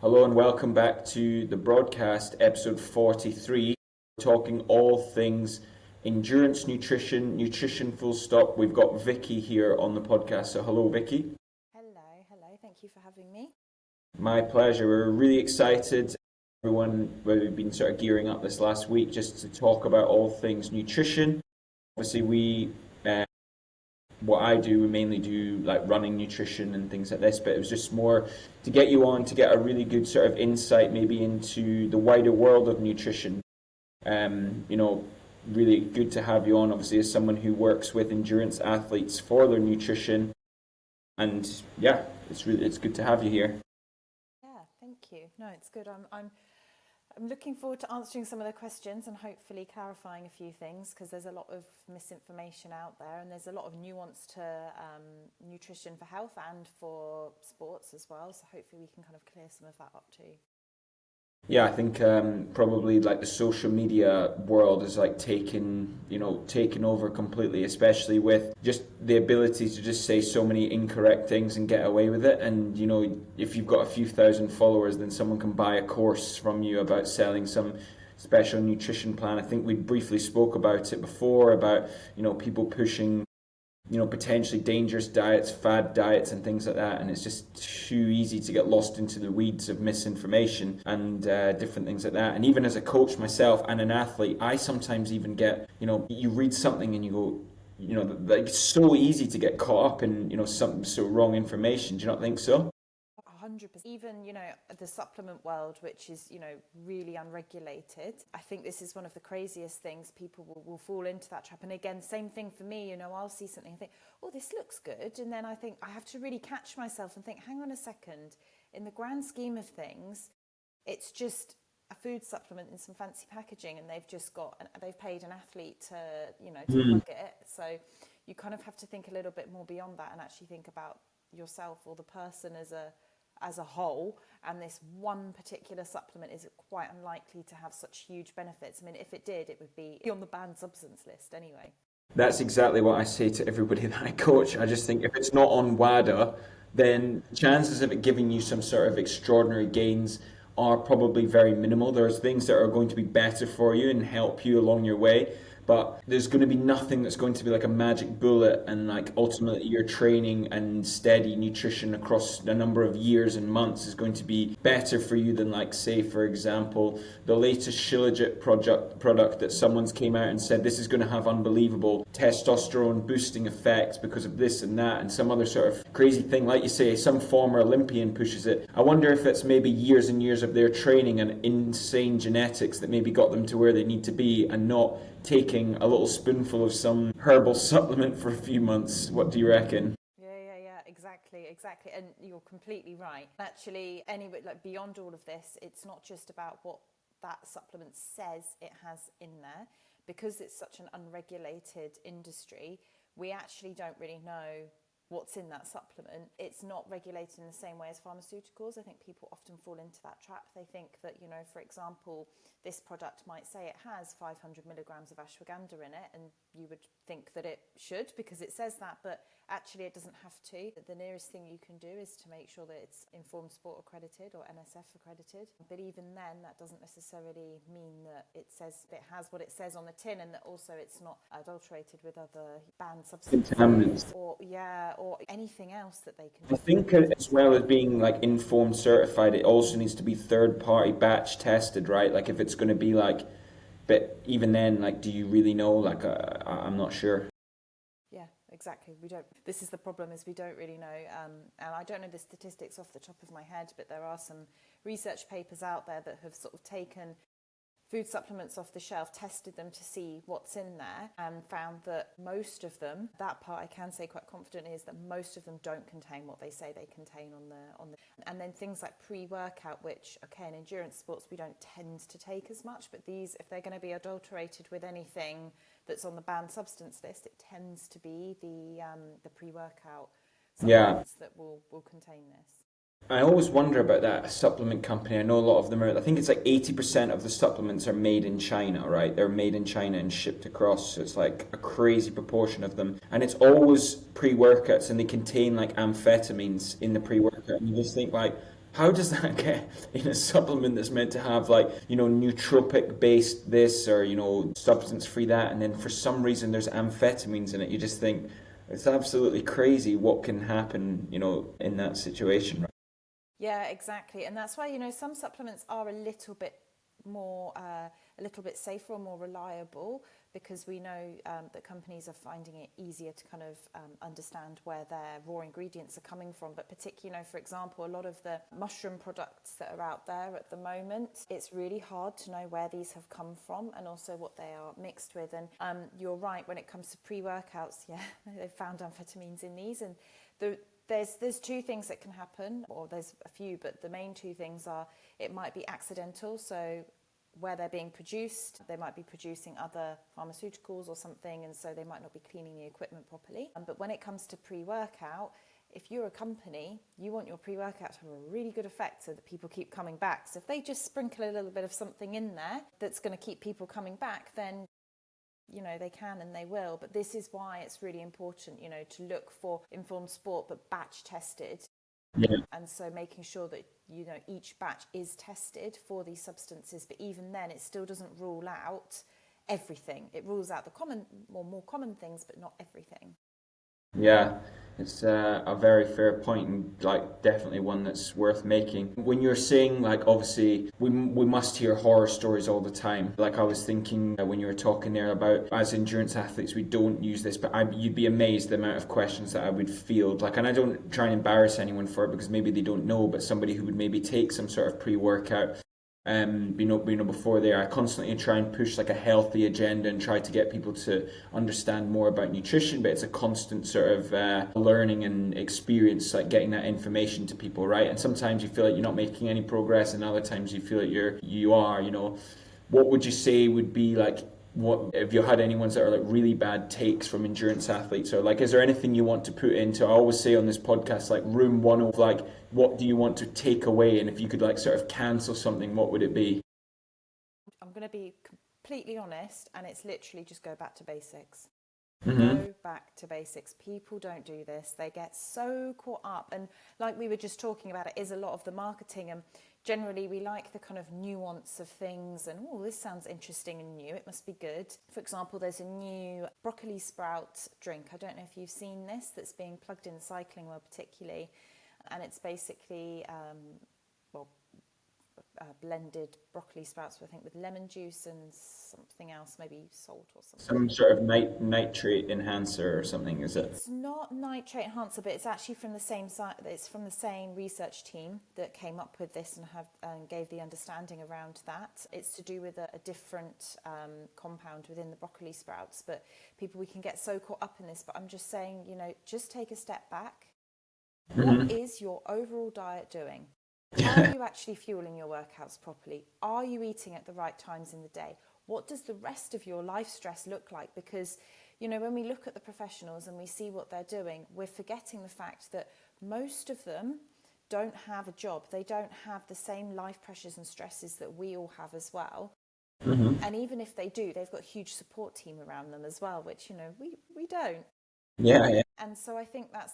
Hello and welcome back to the broadcast, episode 43, talking all things endurance nutrition full stop. We've got Vicky here on the podcast, so hello Vicky. Hello, thank you for having me. My pleasure. We're really excited. We've been sort of gearing up this last week just to talk about all things nutrition. Obviously what I do, we mainly do like running nutrition and things like this, but it was just more to get you on to get a really good sort of insight maybe into the wider world of nutrition. Really good to have you on, obviously, as someone who works with endurance athletes for their nutrition. And yeah, it's good to have you here. Yeah, thank you. No, it's good. I'm looking forward to answering some of the questions and hopefully clarifying a few things, because there's a lot of misinformation out there and there's a lot of nuance to nutrition for health and for sports as well. So hopefully we can kind of clear some of that up too. Yeah, I think probably like the social media world is like taken over completely, especially with just the ability to just say so many incorrect things and get away with it. And if you've got a few thousand followers, then someone can buy a course from you about selling some special nutrition plan. I think we briefly spoke about it before about people pushing potentially dangerous diets, fad diets and things like that, and it's just too easy to get lost into the weeds of misinformation and different things like that. And even as a coach myself and an athlete, I sometimes even get, you read something and you go, like it's so easy to get caught up in, some so wrong information. Do you not think so? 100%. Even, the supplement world, which is, really unregulated. I think this is one of the craziest things. People will fall into that trap. And again, same thing for me, I'll see something and think, oh, this looks good. And then I think I have to really catch myself and think, hang on a second. In the grand scheme of things, it's just a food supplement in some fancy packaging, and they've paid an athlete to plug it. So you kind of have to think a little bit more beyond that and actually think about yourself or the person as a whole, and this one particular supplement is quite unlikely to have such huge benefits. I mean, if it did, it would be on the banned substance list anyway. That's exactly what I say to everybody that I coach. I just think if it's not on WADA, then chances of it giving you some sort of extraordinary gains are probably very minimal. There's things that are going to be better for you and help you along your way, but there's going to be nothing that's going to be like a magic bullet and like ultimately your training and steady nutrition across a number of years and months is going to be better for you than, like, say, for example, the latest Shilajit product that someone's came out and said this is going to have unbelievable testosterone boosting effects because of this and that and some other sort of crazy thing. Like you say, some former Olympian pushes it. I wonder if it's maybe years and years of their training and insane genetics that maybe got them to where they need to be, and not taking a little spoonful of some herbal supplement for a few months. What do you reckon? Yeah, exactly. And you're completely right. Actually, anyway, like beyond all of this, it's not just about what that supplement says it has in there. Because it's such an unregulated industry, we actually don't really know what's in that supplement. It's not regulated in the same way as pharmaceuticals. I think people often fall into that trap. They think that, for example, this product might say it has 500 milligrams of ashwagandha in it, and you would think that it should because it says that, but actually it doesn't have to. The nearest thing you can do is to make sure that it's Informed Sport accredited or NSF accredited. But even then, that doesn't necessarily mean that it says it has what it says on the tin, and that also it's not adulterated with other banned substances or anything else that they can do. I think as well as being like Informed certified, it also needs to be third party batch tested, right? Like if it's going to be like, but even then, like, do you really know? Like, I'm not sure. Yeah, exactly. This is the problem, is we don't really know. And I don't know the statistics off the top of my head, but there are some research papers out there that have sort of taken food supplements off the shelf, tested them to see what's in there, and found that most of them, that part I can say quite confidently, is that most of them don't contain what they say they contain on the. And then things like pre-workout, which, okay, in endurance sports we don't tend to take as much, but these, if they're going to be adulterated with anything that's on the banned substance list, it tends to be the pre-workout supplements that will contain this. I always wonder about that supplement company. I know a lot of them are, I think it's like 80% of the supplements are made in China, right? They're made in China and shipped across. So it's like a crazy proportion of them. And it's always pre-workouts, and they contain like amphetamines in the pre-workout. And you just think like, How does that get in a supplement that's meant to have like, nootropic based this or, substance free that, and then for some reason there's amphetamines in it? You just think it's absolutely crazy what can happen, in that situation, right? Yeah, exactly. And that's why, some supplements are a little bit safer or more reliable, because we know that companies are finding it easier to kind of understand where their raw ingredients are coming from. But particularly, for example, a lot of the mushroom products that are out there at the moment, it's really hard to know where these have come from and also what they are mixed with. And you're right, when it comes to pre-workouts, yeah, they've found amphetamines in these. And there's two things that can happen, or there's a few, but the main two things are, it might be accidental, so where they're being produced, they might be producing other pharmaceuticals or something, and so they might not be cleaning the equipment properly. But when it comes to pre-workout, if you're a company, you want your pre-workout to have a really good effect so that people keep coming back. So if they just sprinkle a little bit of something in there that's going to keep people coming back, then they can and they will. But this is why it's really important, to look for informed sport but batch tested. Yeah. And so making sure that, each batch is tested for these substances, but even then it still doesn't rule out everything. It rules out the more common things, but not everything. Yeah, it's a very fair point, and like definitely one that's worth making. When you're saying like, obviously we must hear horror stories all the time. Like I was thinking when you were talking there about, as endurance athletes we don't use this, but you'd be amazed the amount of questions that I would field. Like, and I don't try and embarrass anyone for it because maybe they don't know, but somebody who would maybe take some sort of pre-workout. Before there, I constantly try and push like a healthy agenda and try to get people to understand more about nutrition, but it's a constant sort of learning and experience, like getting that information to people, right? And sometimes you feel like you're not making any progress, and other times you feel like you are. What would you say would be like, what if you had any ones that are like really bad takes from endurance athletes, or like, is there anything you want to put into, I always say on this podcast, like room one of like, what do you want to take away, and if you could like sort of cancel something, what would it be? I'm going to be completely honest, and it's literally just go back to basics. Mm-hmm. Go back to basics. People don't do this. They get so caught up, and like we were just talking about, it is a lot of the marketing, and generally we like the kind of nuance of things, and this sounds interesting and new, it must be good. For example, there's a new broccoli sprout drink, I don't know if you've seen this, that's being plugged in the cycling world particularly, and it's basically blended broccoli sprouts, I think, with lemon juice and something else, maybe salt or something. Some sort of nitrate enhancer or something, is it? It's not nitrate enhancer, but it's actually from the same site. It's from the same research team that came up with this and gave the understanding around that. It's to do with a different compound within the broccoli sprouts. But we can get so caught up in this. But I'm just saying, just take a step back. Mm-hmm. What is your overall diet doing? Are you actually fueling your workouts properly? Are you eating at the right times in the day? What does the rest of your life stress look like? Because, when we look at the professionals and we see what they're doing, we're forgetting the fact that most of them don't have a job. They don't have the same life pressures and stresses that we all have as well. Mm-hmm. And even if they do, they've got a huge support team around them as well, which, we don't. Yeah. And so I think that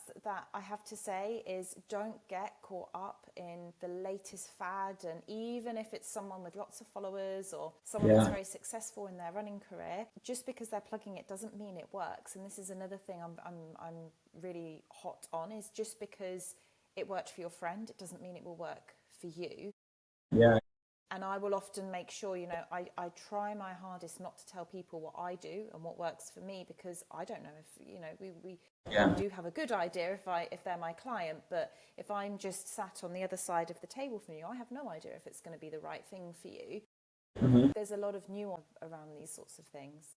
I have to say is, don't get caught up in the latest fad. And even if it's someone with lots of followers or someone that's very successful in their running career, just because they're plugging it doesn't mean it works. And this is another thing I'm really hot on, is just because it worked for your friend, it doesn't mean it will work for you. Yeah. And I will often make sure, I try my hardest not to tell people what I do and what works for me, because I don't know if, we do have a good idea if they're my client, but if I'm just sat on the other side of the table from you, I have no idea if it's going to be the right thing for you. Mm-hmm. There's a lot of nuance around these sorts of things.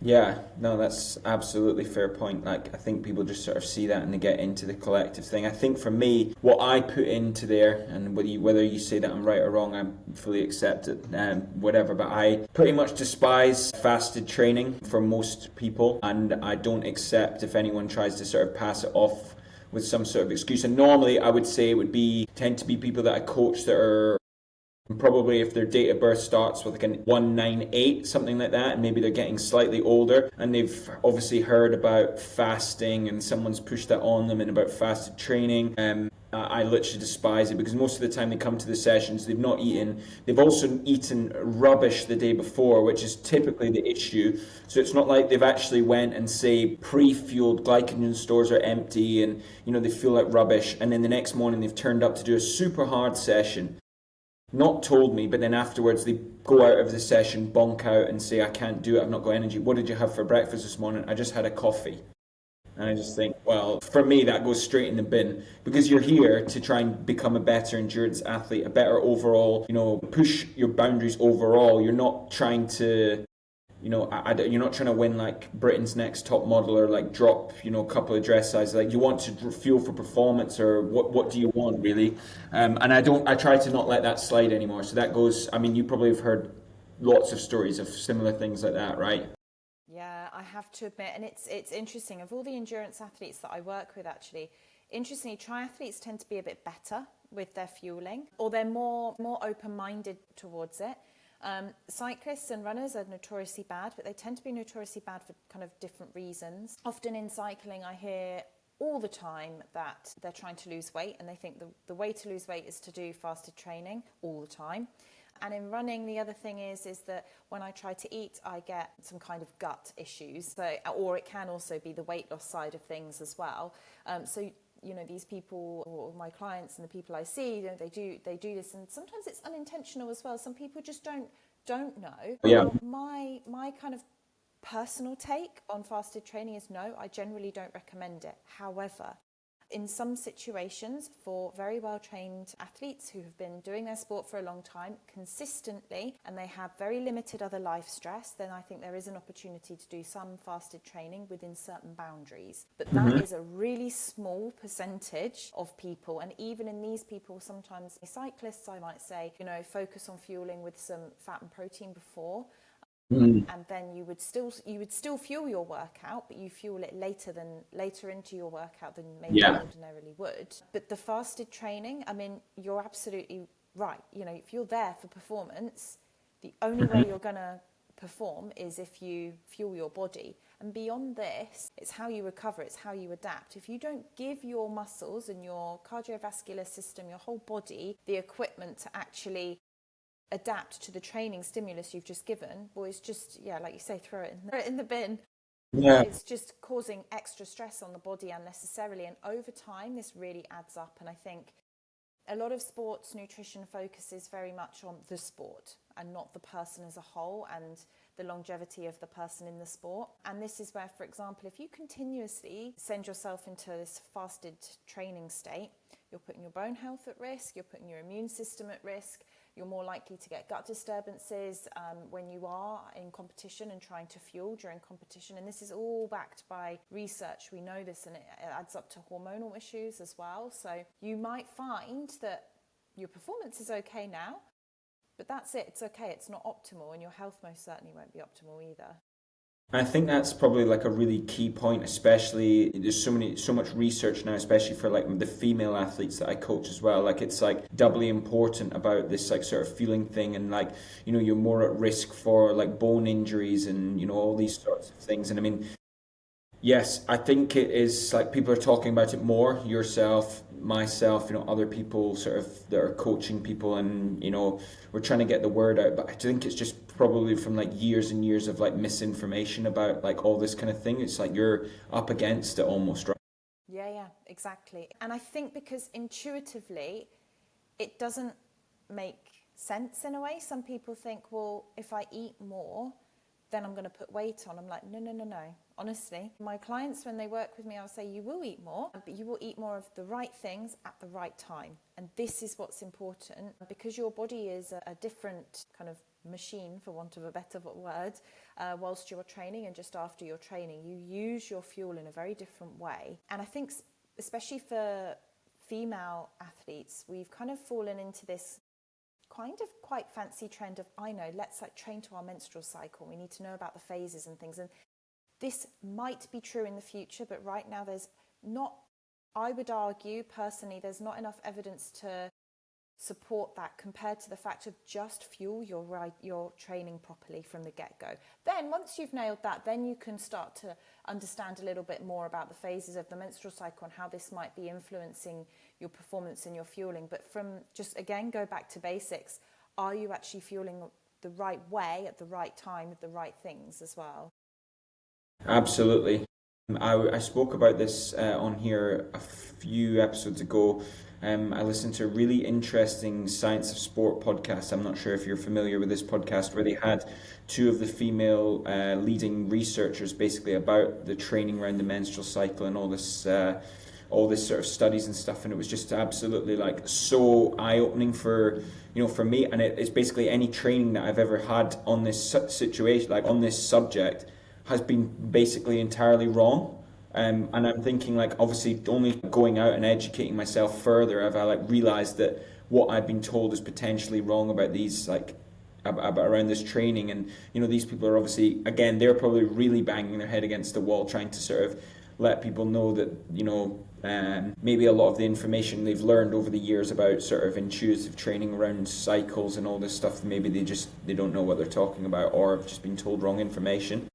Yeah, no, that's absolutely fair point. Like, I think people just sort of see that and they get into the collective thing. I think for me, what I put into there, and whether you say that I'm right or wrong, I fully accept it, whatever, but I pretty much despise fasted training for most people, and I don't accept if anyone tries to sort of pass it off with some sort of excuse. And normally I would say it would tend to be people that I coach that are probably, if their date of birth starts with like an 198, something like that, and maybe they're getting slightly older, and they've obviously heard about fasting and someone's pushed that on them and about fasted training. I literally despise it, because most of the time they come to the sessions, they've not eaten, they've also eaten rubbish the day before, which is typically the issue. So it's not like they've actually went and say pre-fueled, glycogen stores are empty, and they feel like rubbish, and then the next morning they've turned up to do a super hard session, not told me, but then afterwards they go out of the session, bonk out and say, I can't do it, I've not got energy. What did you have for breakfast this morning? I just had a coffee. And I just think, well, for me, that goes straight in the bin, because you're here to try and become a better endurance athlete, a better overall, push your boundaries overall. You're not trying to, you're not trying to win like Britain's Next Top Model, or like drop, a couple of dress sizes. Like, you want to fuel for performance, or what do you want really? And I try to not let that slide anymore. So that goes, I mean, you probably have heard lots of stories of similar things like that, right? Yeah, I have to admit, and it's interesting. Of all the endurance athletes that I work with, actually, interestingly, triathletes tend to be a bit better with their fueling, or they're more open-minded towards it. Cyclists and runners are notoriously bad, but they tend to be notoriously bad for kind of different reasons. Often in cycling, I hear all the time that they're trying to lose weight, and they think the way to lose weight is to do fasted training all the time. And in running, the other thing is that when I try to eat, I get some kind of gut issues. So, or it can also be the weight loss side of things as well. So these people, or my clients and the people I see, they do this, and sometimes it's unintentional as well. Some people just don't know. Yeah. My kind of personal take on fasted training is no, I generally don't recommend it. However, in some situations, for very well trained athletes who have been doing their sport for a long time consistently, and they have very limited other life stress, then I think there is an opportunity to do some fasted training within certain boundaries. But that is a really small percentage of people, and even in these people, sometimes cyclists, I might say, focus on fueling with some fat and protein before. And then you would still fuel your workout, but you fuel it later into your workout than maybe you ordinarily would. But the fasted training, I mean, you're absolutely right. If you're there for performance, the only way you're going to perform is if you fuel your body. And beyond this, it's how you recover, it's how you adapt. If you don't give your muscles and your cardiovascular system, your whole body, the equipment to actually adapt to the training stimulus you've just given, well, it's just, like you say, throw it in the bin. Yeah. It's just causing extra stress on the body unnecessarily, and over time this really adds up. And I think a lot of sports nutrition focuses very much on the sport and not the person as a whole and the longevity of the person in the sport. And this is where, for example, if you continuously send yourself into this fasted training state, you're putting your bone health at risk, you're putting your immune system at risk, you're more likely to get gut disturbances when you are in competition and trying to fuel during competition. And this is all backed by research. We know this, and it adds up to hormonal issues as well. So you might find that your performance is okay now, but that's it. It's okay. It's not optimal, and your health most certainly won't be optimal either. I think that's probably like a really key point, especially there's so much research now, especially for like the female athletes that I coach as well. Like, it's like doubly important about this like sort of feeling thing, and like, you're more at risk for like bone injuries and, all these sorts of things. And I mean, yes, I think it is like people are talking about it more, yourself, myself, other people sort of that are coaching people, and, we're trying to get the word out. But I think it's just probably from like years and years of like misinformation about like all this kind of thing. It's like you're up against it almost, right? Yeah, exactly. And I think because intuitively it doesn't make sense in a way. Some people think, well, if I eat more, then I'm going to put weight on. I'm like, no. Honestly, my clients, when they work with me, I'll say, you will eat more, but you will eat more of the right things at the right time. And this is what's important, because your body is a different kind of machine, for want of a better word, whilst you're training and just after you're training. You use your fuel in a very different way. And I think especially for female athletes, we've kind of fallen into this kind of quite fancy trend of, let's like train to our menstrual cycle. We need to know about the phases and things. And this might be true in the future, but right now there's not, I would argue personally, there's not enough evidence to support that compared to the fact of just fuel your training properly from the get-go. Then once you've nailed that, then you can start to understand a little bit more about the phases of the menstrual cycle and how this might be influencing your performance and your fueling. But from just, again, go back to basics. Are you actually fueling the right way at the right time with the right things as well? Absolutely. I spoke about this on here a few episodes ago. I listened to a really interesting Science of Sport podcast. I'm not sure if you're familiar with this podcast, where they had two of the female leading researchers basically about the training around the menstrual cycle and all this sort of studies and stuff. And it was just absolutely like so eye-opening for for me. And it's basically any training that I've ever had on this situation, like on this subject, has been basically entirely wrong. And I'm thinking, like, obviously only going out and educating myself further have I like realized that what I've been told is potentially wrong about these like about around this training. And these people are obviously, again, they're probably really banging their head against the wall trying to sort of let people know that maybe a lot of the information they've learned over the years about sort of intuitive training around cycles and all this stuff, maybe they don't know what they're talking about, or have just been told wrong information.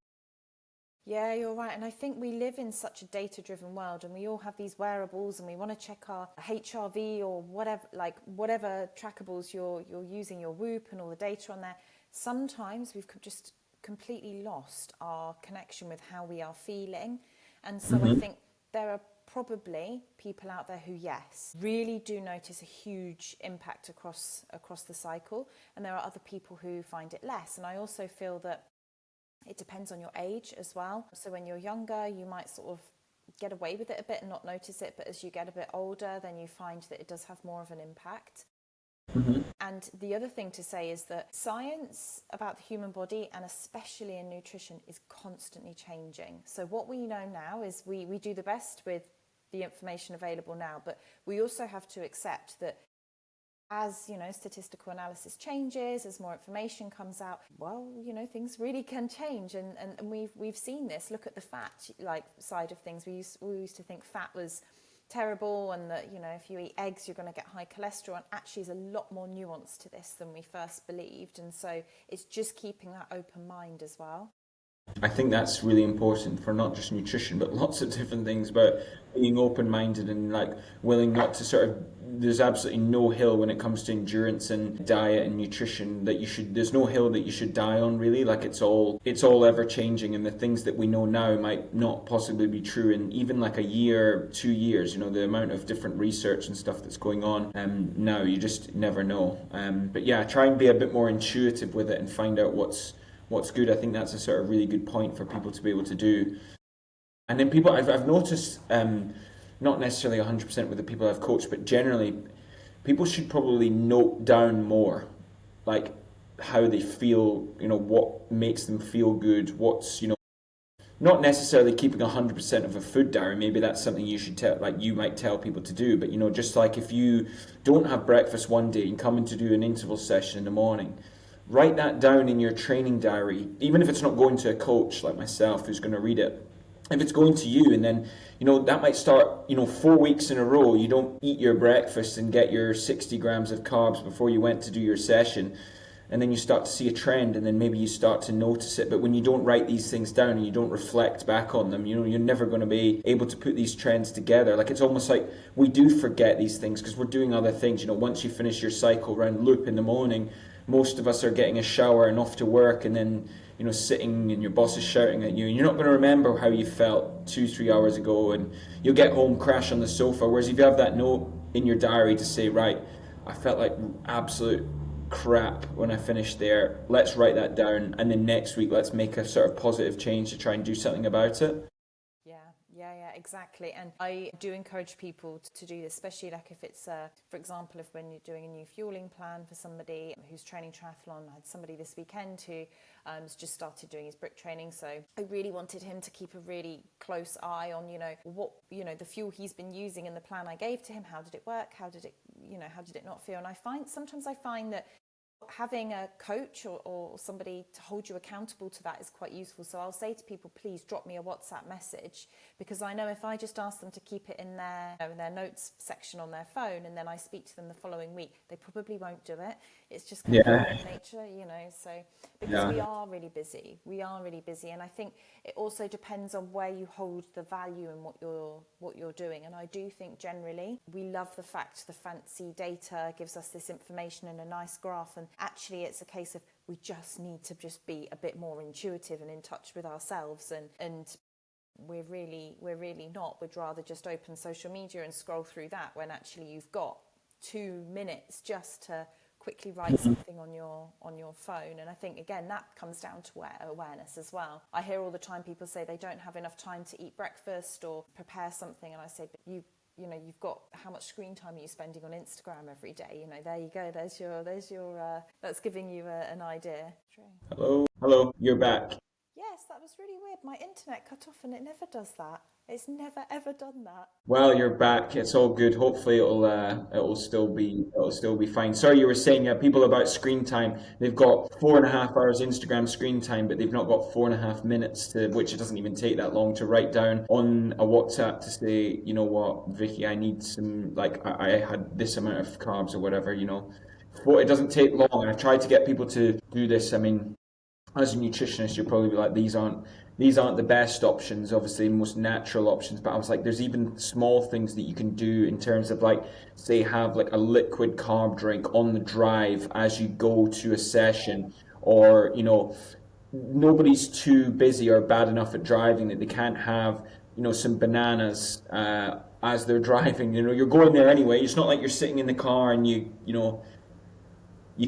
Yeah, you're right. And I think we live in such a data-driven world, and we all have these wearables, and we want to check our HRV or whatever trackables you're using, your Whoop and all the data on there. Sometimes we've just completely lost our connection with how we are feeling. And so I think there are probably people out there who, yes, really do notice a huge impact across the cycle, and there are other people who find it less. And I also feel that it depends on your age as well. So when you're younger, you might sort of get away with it a bit and not notice it. But as you get a bit older, then you find that it does have more of an impact. And the other thing to say is that science about the human body, and especially in nutrition, is constantly changing. So what we know now is we do the best with the information available now. But we also have to accept that as statistical analysis changes, as more information comes out, well, things really can change, and we've seen this. Look at the fat side of things. We used to think fat was terrible, and that if you eat eggs you're going to get high cholesterol, and actually there's a lot more nuance to this than we first believed. And so it's just keeping that open mind as well. I think that's really important for not just nutrition, but lots of different things, about being open-minded and like willing not to sort of. There's absolutely no hill when it comes to endurance and diet and nutrition that you should. There's no hill that you should die on, really. Like it's all ever changing, and the things that we know now might not possibly be true in even like a year, 2 years. The amount of different research and stuff that's going on now, you just never know. But yeah, try and be a bit more intuitive with it and find out what's good. I think that's a sort of really good point for people to be able to do. And then people, I've noticed, not necessarily 100% with the people I've coached, but generally, people should probably note down more, like how they feel, what makes them feel good, what's, not necessarily keeping 100% of a food diary. Maybe that's something you might tell people to do, but just like if you don't have breakfast one day and come in to do an interval session in the morning, write that down in your training diary, even if it's not going to a coach like myself who's going to read it. If it's going to you, and then, that might start, 4 weeks in a row, you don't eat your breakfast and get your 60 grams of carbs before you went to do your session. And then you start to see a trend, and then maybe you start to notice it. But when you don't write these things down and you don't reflect back on them, you're never going to be able to put these trends together. Like it's almost like we do forget these things because we're doing other things. Once you finish your cycle round loop in the morning, most of us are getting a shower and off to work, and then sitting and your boss is shouting at you, and you're not going to remember how you felt 2-3 hours ago, and you'll get home, crash on the sofa. Whereas if you have that note in your diary to say, right, I felt like absolute crap when I finished there, let's write that down, and then next week let's make a sort of positive change to try and do something about it. Yeah, exactly. And I do encourage people to do this, especially like if it's, for example, if when you're doing a new fueling plan for somebody who's training triathlon. I had somebody this weekend who has just started doing his brick training. So I really wanted him to keep a really close eye on, what, the fuel he's been using in the plan I gave to him. How did it work? How did it not feel? And sometimes I find that Having a coach or somebody to hold you accountable to that is quite useful. So I'll say to people, please drop me a WhatsApp message, because I know if I just ask them to keep it in their notes section on their phone, and then I speak to them the following week, they probably won't do it. It's just kind of human nature, so because we are really busy, and I think it also depends on where you hold the value in what you're doing. And I do think generally we love the fact the fancy data gives us this information in a nice graph, and actually it's a case of we just need to just be a bit more intuitive and in touch with ourselves, and we're really not. We'd rather just open social media and scroll through that, when actually you've got 2 minutes just to quickly write something on your phone. And I think again that comes down to awareness as well. I hear all the time people say they don't have enough time to eat breakfast or prepare something, and I say, but you've got, how much screen time are you spending on Instagram every day? There you go. There's your that's giving you an idea. True. Hello, you're back. Yes, that was really weird. My internet cut off and it never does that. It's never ever done that. Well, you're back. It's all good. Hopefully, it'll still be fine. Sorry, you were saying people about screen time. They've got 4.5 hours Instagram screen time, but they've not got 4.5 minutes to, which it doesn't even take that long to write down on a WhatsApp to say, you know what, Vicky, I need some, like I had this amount of carbs or whatever. Well, it doesn't take long. I've tried to get people to do this. I mean, as a nutritionist, you'll probably be like, these aren't the best options, obviously, most natural options. But I was like, there's even small things that you can do in terms of, like, say, have like a liquid carb drink on the drive as you go to a session, or nobody's too busy or bad enough at driving that they can't have some bananas as they're driving. You're going there anyway. It's not like you're sitting in the car and you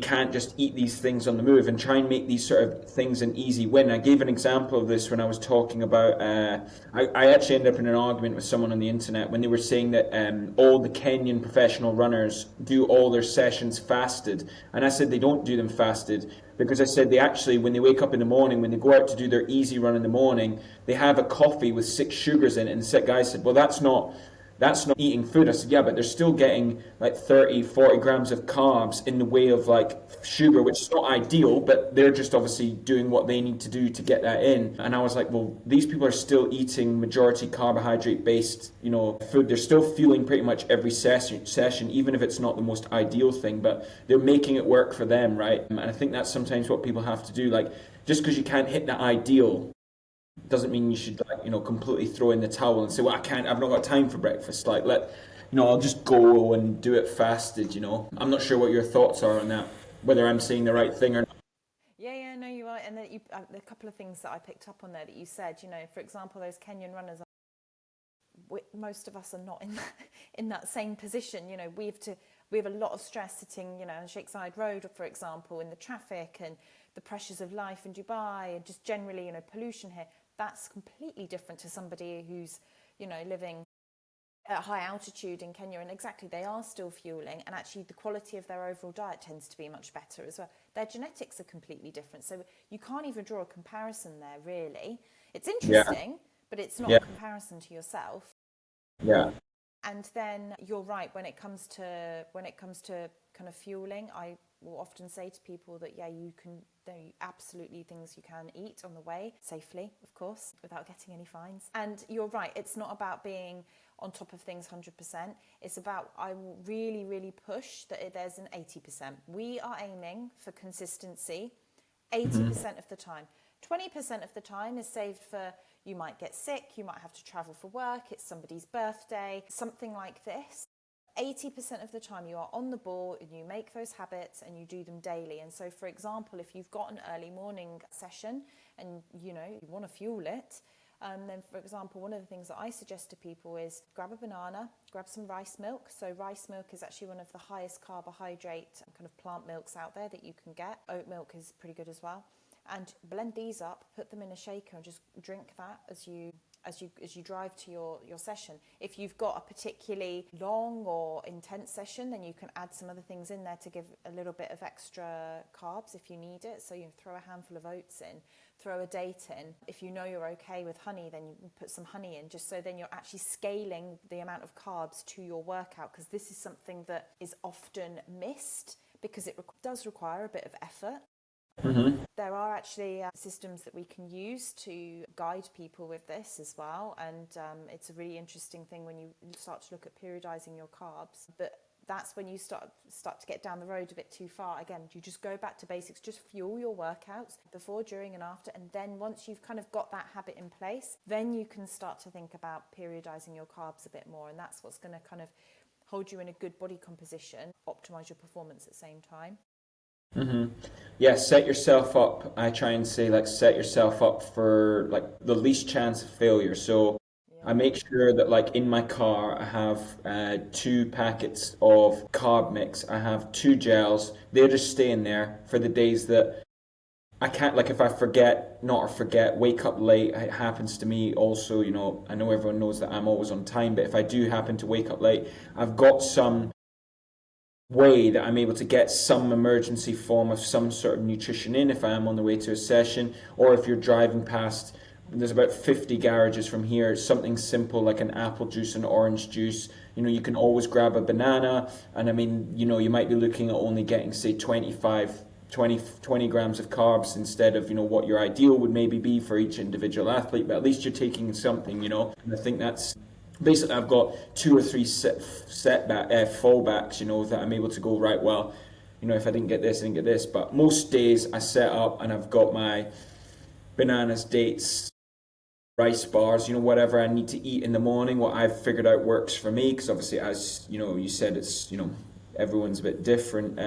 can't just eat these things on the move, and try and make these sort of things an easy win. I gave an example of this when I was talking about, I actually ended up in an argument with someone on the internet when they were saying that all the Kenyan professional runners do all their sessions fasted. And I said they don't do them fasted, because I said they actually, when they wake up in the morning, when they go out to do their easy run in the morning, they have a coffee with 6 sugars in it. And the guy said, well, that's not eating food. I said, yeah, but they're still getting like 30, 40 grams of carbs in the way of like sugar, which is not ideal, but they're just obviously doing what they need to do to get that in. And I was like, well, these people are still eating majority carbohydrate based, food. They're still fueling pretty much every session, even if it's not the most ideal thing, but they're making it work for them, right? And I think that's sometimes what people have to do. Like, just because you can't hit the ideal doesn't mean you should completely throw in the towel and say, well, I've not got time for breakfast, I'll just go and do it fasted. I'm not sure what your thoughts are on that, whether I'm saying the right thing or not. Yeah, no, you're right. And then a couple of things that I picked up on there that you said, for example, those Kenyan runners, most of us are not in that same position. We have a lot of stress sitting, on Sheikh Zayed Road, for example, in the traffic and the pressures of life in Dubai, and just generally, pollution here. That's completely different to somebody who's, living at high altitude in Kenya. And exactly, they are still fueling, and actually the quality of their overall diet tends to be much better as well. Their genetics are completely different. So you can't even draw a comparison there, really. It's interesting, but it's not a comparison to yourself. Yeah. And then you're right, when it comes to kind of fueling, I will often say to people that there are absolutely things you can eat on the way, safely, of course, without getting any fines. And you're right, it's not about being on top of things 100%. It's about, I will really, really push that there's an 80%. We are aiming for consistency 80% of the time. 20% of the time is saved for, you might get sick, you might have to travel for work, it's somebody's birthday, something like this. 80% of the time you are on the ball and you make those habits and you do them daily. And so, for example, if you've got an early morning session and you want to fuel it, then, for example, one of the things that I suggest to people is grab a banana, grab some rice milk. So rice milk is actually one of the highest carbohydrate kind of plant milks out there that you can get. Oat milk is pretty good as well. And blend these up, put them in a shaker and just drink that as you drive to your session. If you've got a particularly long or intense session, then you can add some other things in there to give a little bit of extra carbs if you need it. So you throw a handful of oats in, throw a date in. If you know you're okay with honey, then you put some honey in, just so then you're actually scaling the amount of carbs to your workout, because this is something that is often missed because it does require a bit of effort. Mm-hmm. There are actually systems that we can use to guide people with this as well, and it's a really interesting thing when you start to look at periodizing your carbs. But that's when you start to get down the road a bit too far. Again, you just go back to basics, just fuel your workouts before, during and after, and then once you've kind of got that habit in place, then you can start to think about periodizing your carbs a bit more, and that's what's going to kind of hold you in a good body composition, optimize your performance at the same time. Mm-hmm. Yeah, set yourself up. I try and say, like, set yourself up for like the least chance of failure. So I Yeah. make sure that, like, in my car I have 2 packets of carb mix. I have 2 gels. They're just staying there for the days that I can't, like, if I forget, not or forget, wake up late. It happens to me also. I know everyone knows that I'm always on time, but if I do happen to wake up late, I've got some way that I'm able to get some emergency form of some sort of nutrition in if I am on the way to a session, or if you're driving past. There's about 50 garages from here. Something simple like an apple juice and orange juice. You can always grab a banana, and I mean, you might be looking at only getting, say, 20 grams of carbs instead of, what your ideal would maybe be for each individual athlete, but at least you're taking something. And I think that's basically, I've got 2 or 3 fallbacks, that I'm able to go, right, well, if I didn't get this, I didn't get this. But most days I set up and I've got my bananas, dates, rice bars, whatever I need to eat in the morning, what I've figured out works for me, because obviously, as you said, it's, everyone's a bit different.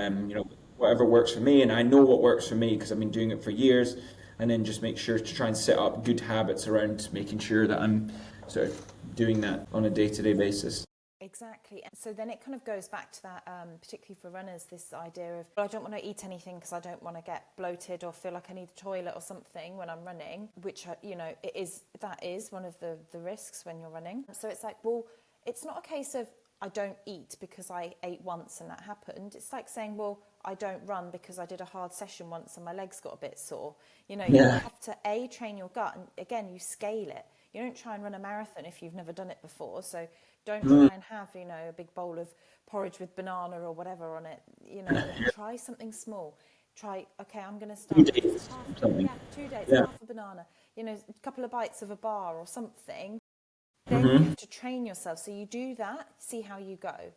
Whatever works for me, and I know what works for me because I've been doing it for years. And then just make sure to try and set up good habits around making sure that I'm sort of doing that on a day-to-day basis. Exactly. And so then it kind of goes back to that, particularly for runners, this idea of, well, I don't want to eat anything because I don't want to get bloated or feel like I need a toilet or something when I'm running, which, that is one of the risks when you're running. So it's like, well, it's not a case of I don't eat because I ate once and that happened. It's like saying, well, I don't run because I did a hard session once and my legs got a bit sore. You Yeah. have to train your gut, and again, you scale it. You don't try and run a marathon if you've never done it before. So don't try and have, a big bowl of porridge with banana or whatever on it. Try something small. Try, okay, I'm going to Two start with days, just half, something. 2 days, Yeah. half a banana, a couple of bites of a bar or something. Then you Mm-hmm. have to train yourself. So you do that, see how you go.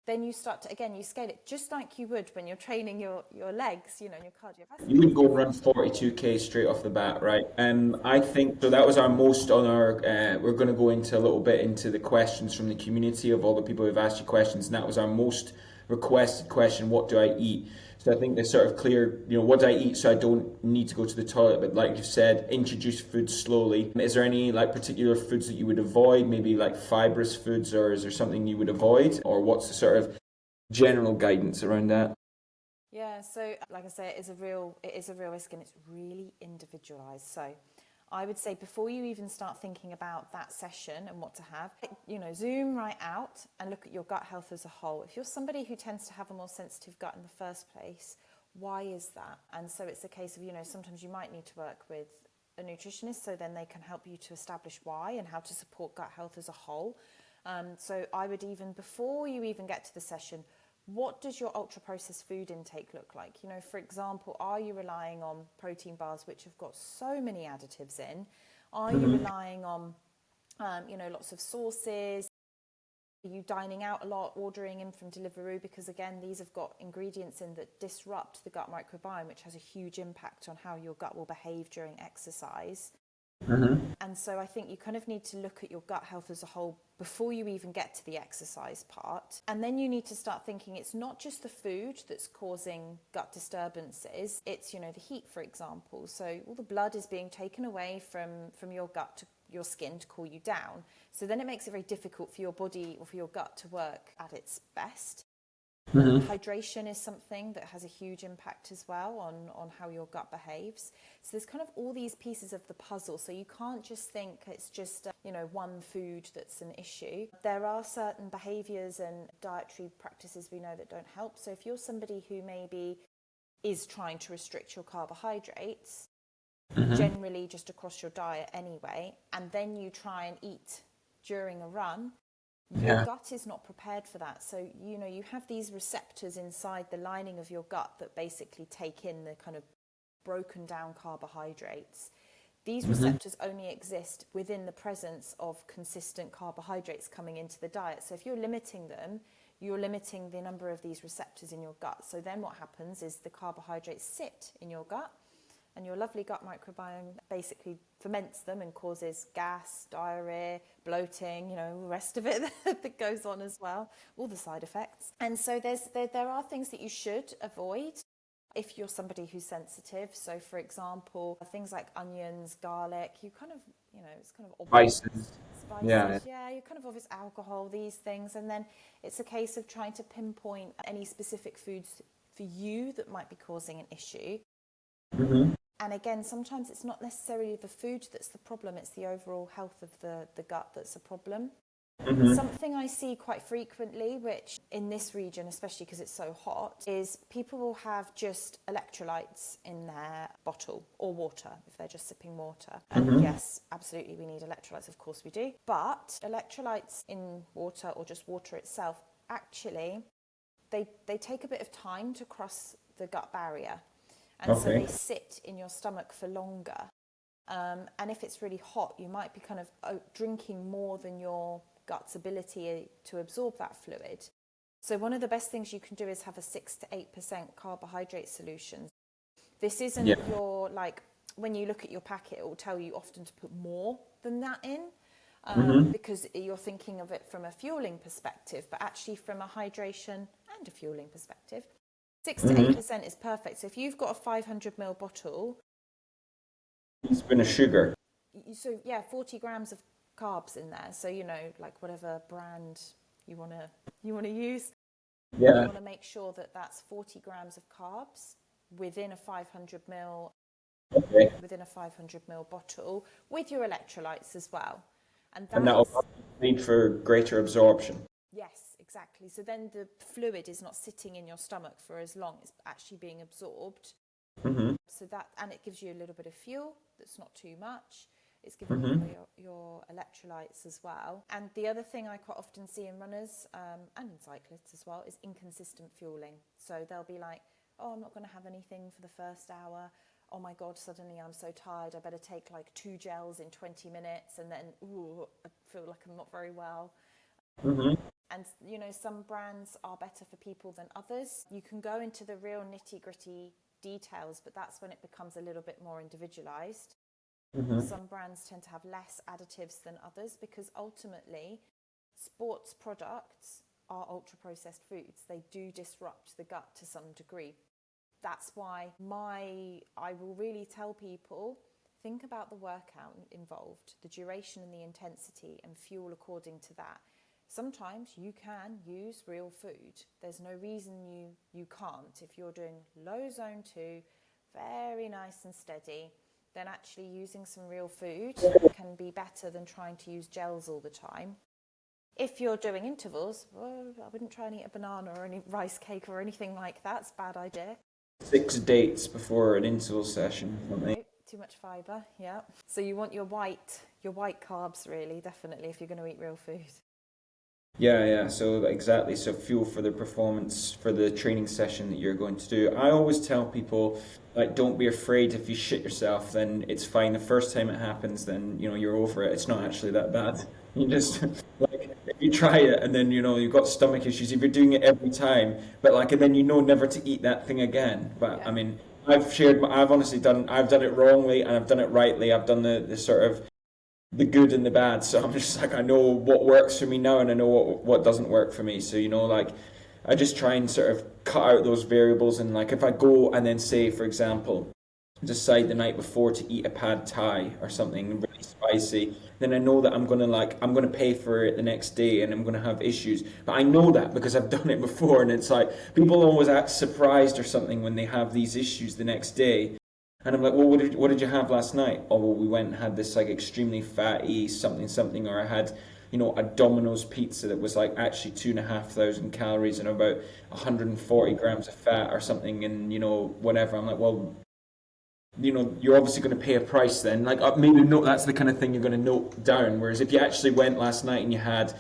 Then you start to, again, you scale it just like you would when you're training your legs, and your cardiovascular. You would go run 42K straight off the bat, right? I think so. That was our most on our. We're going to go into a little bit into the questions from the community of all the people who've asked you questions, and that was our most requested question. What do I eat? So I think they're sort of clear. What do I eat so I don't need to go to the toilet? But like you've said, introduce food slowly. Is there any like particular foods that you would avoid? Maybe like fibrous foods, or is there something you would avoid? Or what's the sort of general guidance around that? Yeah, so like I say, it is a real risk, and it's really individualized. So I would say before you even start thinking about that session and what to have, zoom right out and look at your gut health as a whole. If you're somebody who tends to have a more sensitive gut in the first place, why is that? And so it's a case of, sometimes you might need to work with a nutritionist, so then they can help you to establish why and how to support gut health as a whole. So I would, even before you even get to the session, what does your ultra processed food intake look like? For example, are you relying on protein bars, which have got so many additives in? Are you relying on, lots of sauces? Are you dining out a lot, ordering in from Deliveroo? Because again, these have got ingredients in that disrupt the gut microbiome, which has a huge impact on how your gut will behave during exercise. Mm-hmm. And so I think you kind of need to look at your gut health as a whole before you even get to the exercise part. And then you need to start thinking it's not just the food that's causing gut disturbances. It's, the heat, for example. So all the blood is being taken away from your gut to your skin to cool you down. So then it makes it very difficult for your body or for your gut to work at its best. Mm-hmm. Hydration is something that has a huge impact as well on how your gut behaves. So there's kind of all these pieces of the puzzle. So you can't just think it's just, one food that's an issue. There are certain behaviors and dietary practices we know that don't help. So if you're somebody who maybe is trying to restrict your carbohydrates, generally just across your diet anyway, and then you try and eat during a run, Your Yeah. gut is not prepared for that. So, you have these receptors inside the lining of your gut that basically take in the kind of broken down carbohydrates. These Hmm. receptors only exist within the presence of consistent carbohydrates coming into the diet. So if you're limiting them, you're limiting the number of these receptors in your gut. So then what happens is the carbohydrates sit in your gut, and your lovely gut microbiome basically ferments them and causes gas, diarrhea, bloating, the rest of it that goes on as well, all the side effects. And so there are things that you should avoid if you're somebody who's sensitive. So for example, things like onions, garlic, you kind of, it's kind of obvious. Spices. Yeah. Spices, yeah, you kind of obvious, alcohol, these things. And then it's a case of trying to pinpoint any specific foods for you that might be causing an issue. Hmm. And again, sometimes it's not necessarily the food that's the problem, it's the overall health of the gut that's a problem. Hmm. Something I see quite frequently, which in this region, especially because it's so hot, is people will have just electrolytes in their bottle, or water if they're just sipping water. And Hmm. yes, absolutely, we need electrolytes, of course we do. But electrolytes in water, or just water itself, actually, they take a bit of time to cross the gut barrier. And so Okay. they sit in your stomach for longer. And if it's really hot, you might be kind of drinking more than your gut's ability to absorb that fluid. So one of the best things you can do is have a 6 to 8% carbohydrate solution. This isn't Yeah. your, like, when you look at your packet, it will tell you often to put more than that in. Hmm. Because you're thinking of it from a fueling perspective, but actually from a hydration and a fueling perspective, 6 to Hmm. 8% is perfect. So if you've got a 500 ml bottle, Teaspoon of sugar. so yeah, 40 grams of carbs in there. So like whatever brand you want to use, you Yeah. want to make sure that that's 40 grams of carbs within a 500 ml Okay. within a 500 ml bottle, with your electrolytes as well. And And that'll that's, lead for greater absorption. yes, exactly. So then the fluid is not sitting in your stomach for as long, it's actually being absorbed. Hmm. So that, and it gives you a little bit of fuel that's not too much. It's giving you Hmm. your electrolytes as well. And the other thing I quite often see in runners, and in cyclists as well, is inconsistent fueling. So they'll be like, oh, I'm not going to have anything for the first hour. Oh my God, suddenly I'm so tired, I better take like 2 gels in 20 minutes, and then, ooh, I feel like I'm not very well. Hmm. And some brands are better for people than others. You can go into the real nitty gritty details, but that's when it becomes a little bit more individualized. Hmm. Some brands tend to have less additives than others, because ultimately sports products are ultra processed foods. They do disrupt the gut to some degree. That's why I will really tell people, think about the workout involved, the duration and the intensity, and fuel according to that. Sometimes you can use real food. There's no reason you can't. If you're doing low zone 2, very nice and steady, then actually using some real food can be better than trying to use gels all the time. If you're doing intervals, well, I wouldn't try and eat a banana or any rice cake or anything like that. It's a bad idea. 6 dates before an interval session. Something. No, too much fibre, yeah. So you want your white carbs, really, definitely, if you're going to eat real food. Yeah, yeah. So exactly. So fuel for the performance for the training session that you're going to do. I always tell people, like, don't be afraid if you shit yourself. Then it's fine. The first time it happens, then you're over it. It's not actually that bad. You just like if you try it and then you've got stomach issues. If you're doing it every time, but like and then never to eat that thing again. But I Yeah. mean, I've honestly done it wrongly and I've done it rightly. I've done the sort of the good and the bad. So I'm just like I know what works for me now and I know what doesn't work for me. So like I just try and sort of cut out those variables and like if I go and then say for example decide the night before to eat a pad thai or something really spicy, then I know that I'm gonna pay for it the next day and I'm gonna have issues. But I know that because I've done it before and it's like people always act surprised or something when they have these issues the next day. And I'm like, well, what did you have last night? Oh, well, we went and had this like extremely fatty something something, or I had, a Domino's pizza that was like actually 2,500 calories and about 140 grams of fat or something, and whatever. I'm like, well, you're obviously going to pay a price then. Like maybe note that's the kind of thing you're going to note down. Whereas if you actually went last night and you had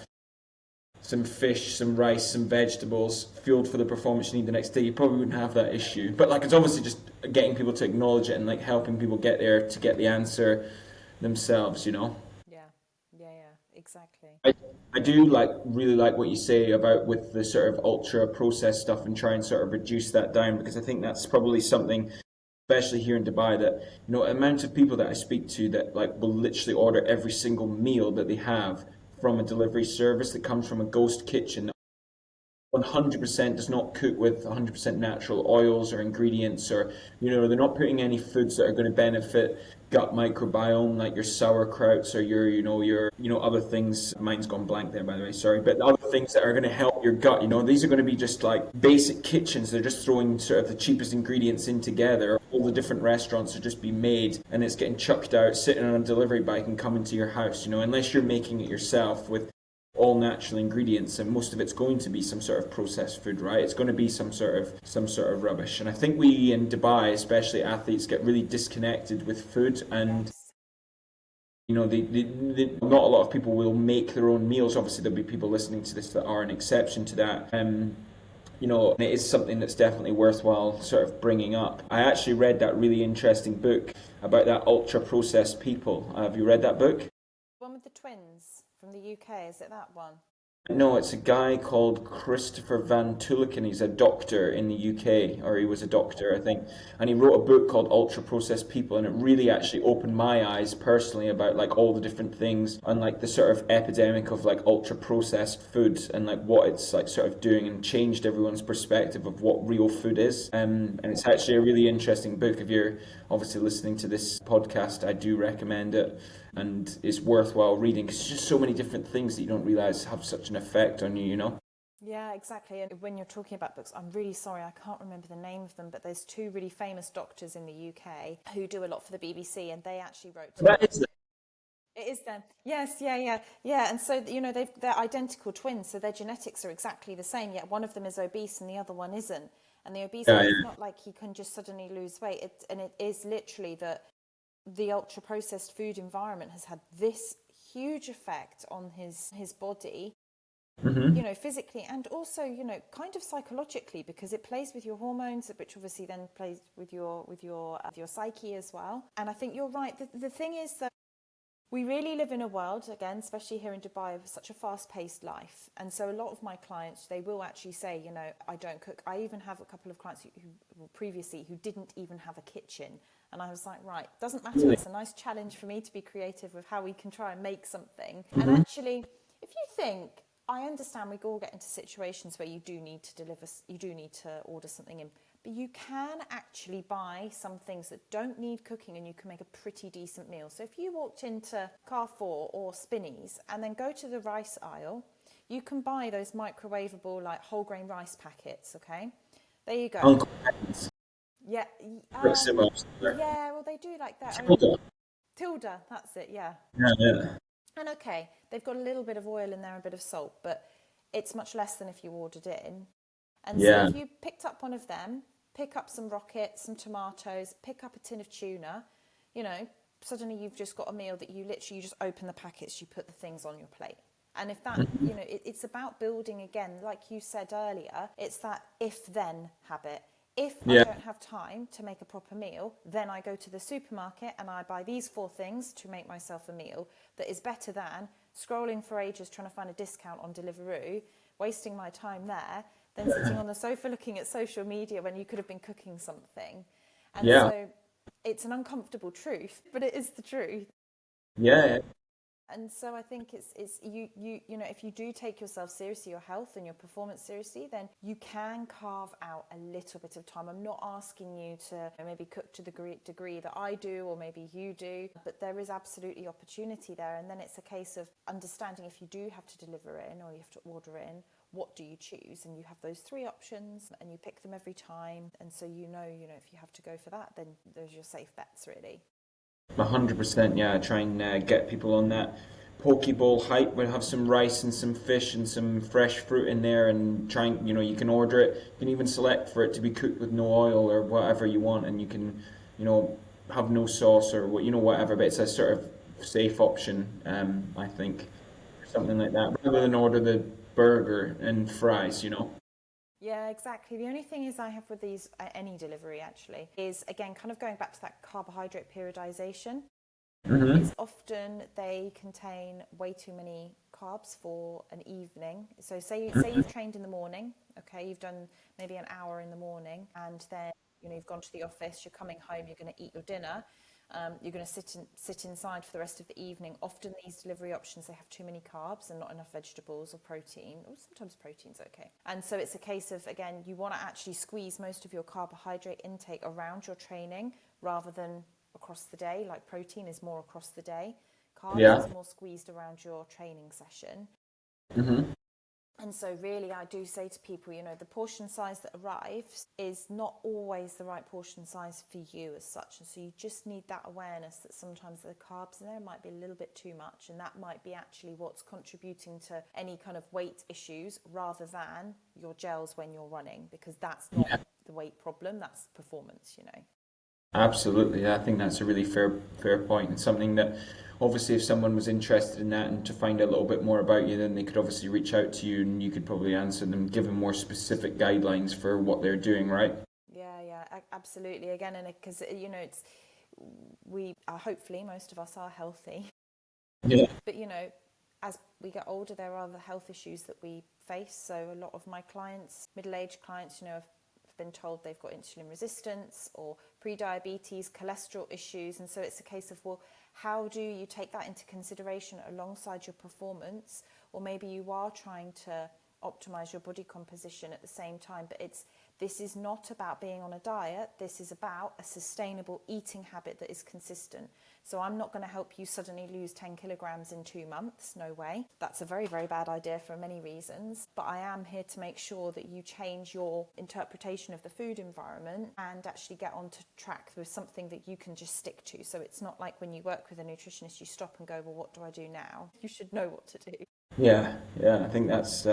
some fish, some rice, some vegetables, fueled for the performance you need the next day, you probably wouldn't have that issue. But like, it's obviously just getting people to acknowledge it and like helping people get there to get the answer themselves, you know. Yeah, yeah, yeah, exactly. I, I do like really like what you say about with the sort of ultra processed stuff and try and sort of reduce that down, because I think that's probably something, especially here in Dubai, that amount of people that I speak to that like will literally order every single meal that they have from a delivery service that comes from a ghost kitchen 100% does not cook with 100% natural oils or ingredients, or they're not putting any foods that are going to benefit gut microbiome like your sauerkrauts or your other things. Mine's gone blank there, by the way, sorry, but other things that are going to help your gut. These are going to be just like basic kitchens. They're just throwing sort of the cheapest ingredients in together. All the different restaurants are just being made and it's getting chucked out, sitting on a delivery bike and coming to your house, unless you're making it yourself with all natural ingredients, and most of it's going to be some sort of processed food, right? It's going to be some sort of rubbish. And I think we in Dubai, especially athletes, get really disconnected with food, and Yes. not a lot of people will make their own meals. Obviously there'll be people listening to this that are an exception to that. And it is something that's definitely worthwhile sort of bringing up. I actually read that really interesting book about that ultra processed people. Have you read that book? One with the twins from the UK, is it that one? No, it's a guy called Christopher Van Tuliken. He's a doctor in the UK, or he was a doctor, I think. And he wrote a book called Ultra Processed People, and it really actually opened my eyes personally about like all the different things and like the sort of epidemic of like ultra processed foods and like what it's like sort of doing, and changed everyone's perspective of what real food is. And it's actually a really interesting book. If you're obviously listening to this podcast, I do recommend it, and it's worthwhile reading because there's just so many different things that you don't realize have such an effect on you. Yeah, exactly. And when you're talking about books, I'm really sorry, I can't remember the name of them, but there's two really famous doctors in the UK who do a lot for the BBC, and they actually wrote That is it is them. Yes, yeah, yeah, yeah. And so they're identical twins, so their genetics are exactly the same. Yet one of them is obese and the other one isn't. And the obese yeah, one, yeah. it's not like he can just suddenly lose weight. It is literally that the ultra processed food environment has had this huge effect on his body, Hmm. physically, and also kind of psychologically, because it plays with your hormones, which obviously then plays with your psyche as well. And I think you're right. The thing is that we really live in a world, again, especially here in Dubai, of such a fast-paced life. And so a lot of my clients, they will actually say, I don't cook. I even have a couple of clients who previously who didn't even have a kitchen. And I was like, right, doesn't matter. It's a nice challenge for me to be creative with how we can try and make something. And actually, if you think, I understand we all get into situations where you do need to deliver, you do need to order something in, but you can actually buy some things that don't need cooking and you can make a pretty decent meal. So if you walked into Carrefour or Spinneys and then go to the rice aisle, you can buy those microwavable like whole grain rice packets, okay? There you go. Uncle Ben's. Yeah, Pretty similar. yeah, well they do like that. Tilda. Tilda, that's it, yeah. Yeah, yeah. And okay, they've got a little bit of oil in there, a bit of salt, but it's much less than if you ordered in. And so Yeah. if you picked up one of them, pick up some rockets, some tomatoes, pick up a tin of tuna, suddenly you've just got a meal that you just open the packets, you put the things on your plate. And if that, it's about building, again, like you said earlier, it's that if-then habit. If I Yeah. don't have time to make a proper meal, then I go to the supermarket and I buy these 4 things to make myself a meal that is better than scrolling for ages trying to find a discount on Deliveroo, wasting my time there, then sitting on the sofa looking at social media when you could have been cooking something. And Yeah. so it's an uncomfortable truth, but it is the truth. Yeah. And so I think it's if you do take yourself seriously, your health and your performance seriously, then you can carve out a little bit of time. I'm not asking you to maybe cook to the degree that I do or maybe you do, but there is absolutely opportunity there. And then it's a case of understanding, if you do have to deliver in or you have to order in, what do you choose? And you have those 3 options and you pick them every time. And so if you have to go for that, then those are your safe bets, really. 100%. Yeah. Try and get people on that poke bowl hype. We'll have some rice and some fish and some fresh fruit in there, and try and you can order it. You can even select for it to be cooked with no oil or whatever you want, and you can have no sauce or whatever. But it's a sort of safe option, I think, something like that, rather than order the burger and fries, you know? Yeah, exactly. The only thing is I have with these, any delivery actually, is again kind of going back to that carbohydrate periodization. Mm-hmm. It's often they contain way too many carbs for an evening. So say you've trained in the morning, okay, you've done maybe an hour in the morning, and then you've gone to the office, you're coming home, you're going to eat your dinner. You're going to sit inside for the rest of the evening. Often these delivery options, they have too many carbs and not enough vegetables or protein, or sometimes protein's okay. And so it's a case of, again, you want to actually squeeze most of your carbohydrate intake around your training rather than across the day. Like protein is more across the day. Carbs Yeah. is more squeezed around your training session. Mm-hmm. And so really I do say to people, the portion size that arrives is not always the right portion size for you as such. And so you just need that awareness that sometimes the carbs in there might be a little bit too much, and that might be actually what's contributing to any kind of weight issues rather than your gels when you're running, because that's not the weight problem, that's performance. Absolutely. Yeah, I think that's a really fair point. It's something that obviously if someone was interested in that and to find out a little bit more about you, then they could obviously reach out to you and you could probably answer them, give them more specific guidelines for what they're doing, right? Yeah, absolutely. Again, and because it's we are, hopefully most of us are healthy. Yeah. But as we get older, there are other health issues that we face. So a lot of my clients, middle-aged clients, have been told they've got insulin resistance or pre-diabetes, cholesterol issues. And so it's a case of, well, how do you take that into consideration alongside your performance? Or maybe you are trying to optimize your body composition at the same time, but this is not about being on a diet. This is about a sustainable eating habit that is consistent. So I'm not going to help you suddenly lose 10 kilograms in 2 months. No way. That's a very, very bad idea for many reasons. But I am here to make sure that you change your interpretation of the food environment and actually get onto track with something that you can just stick to. So it's not like when you work with a nutritionist, you stop and go, well, what do I do now? You should know what to do. Yeah, I think that's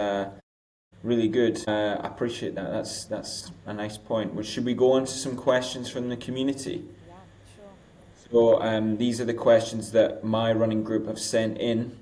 really good. I appreciate that. That's a nice point. Well, should we go on to some questions from the community? Yeah, sure. So these are the questions that my running group have sent in.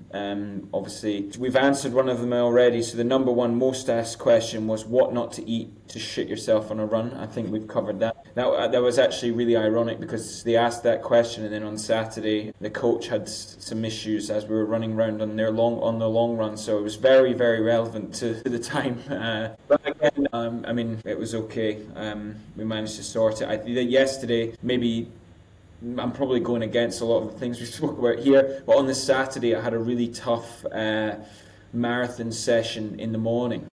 Obviously, we've answered one of them already. So the number one most asked question was what not to eat to shit yourself on a run. I think we've covered that. Now, that was actually really ironic because they asked that question and then on Saturday the coach had some issues as we were running around on the long run. So it was very, very relevant to the time. But again, I mean, it was okay. We managed to sort it. I think that yesterday, maybe I'm probably going against a lot of the things we spoke about here, but on this Saturday I had a really tough marathon session in the morning,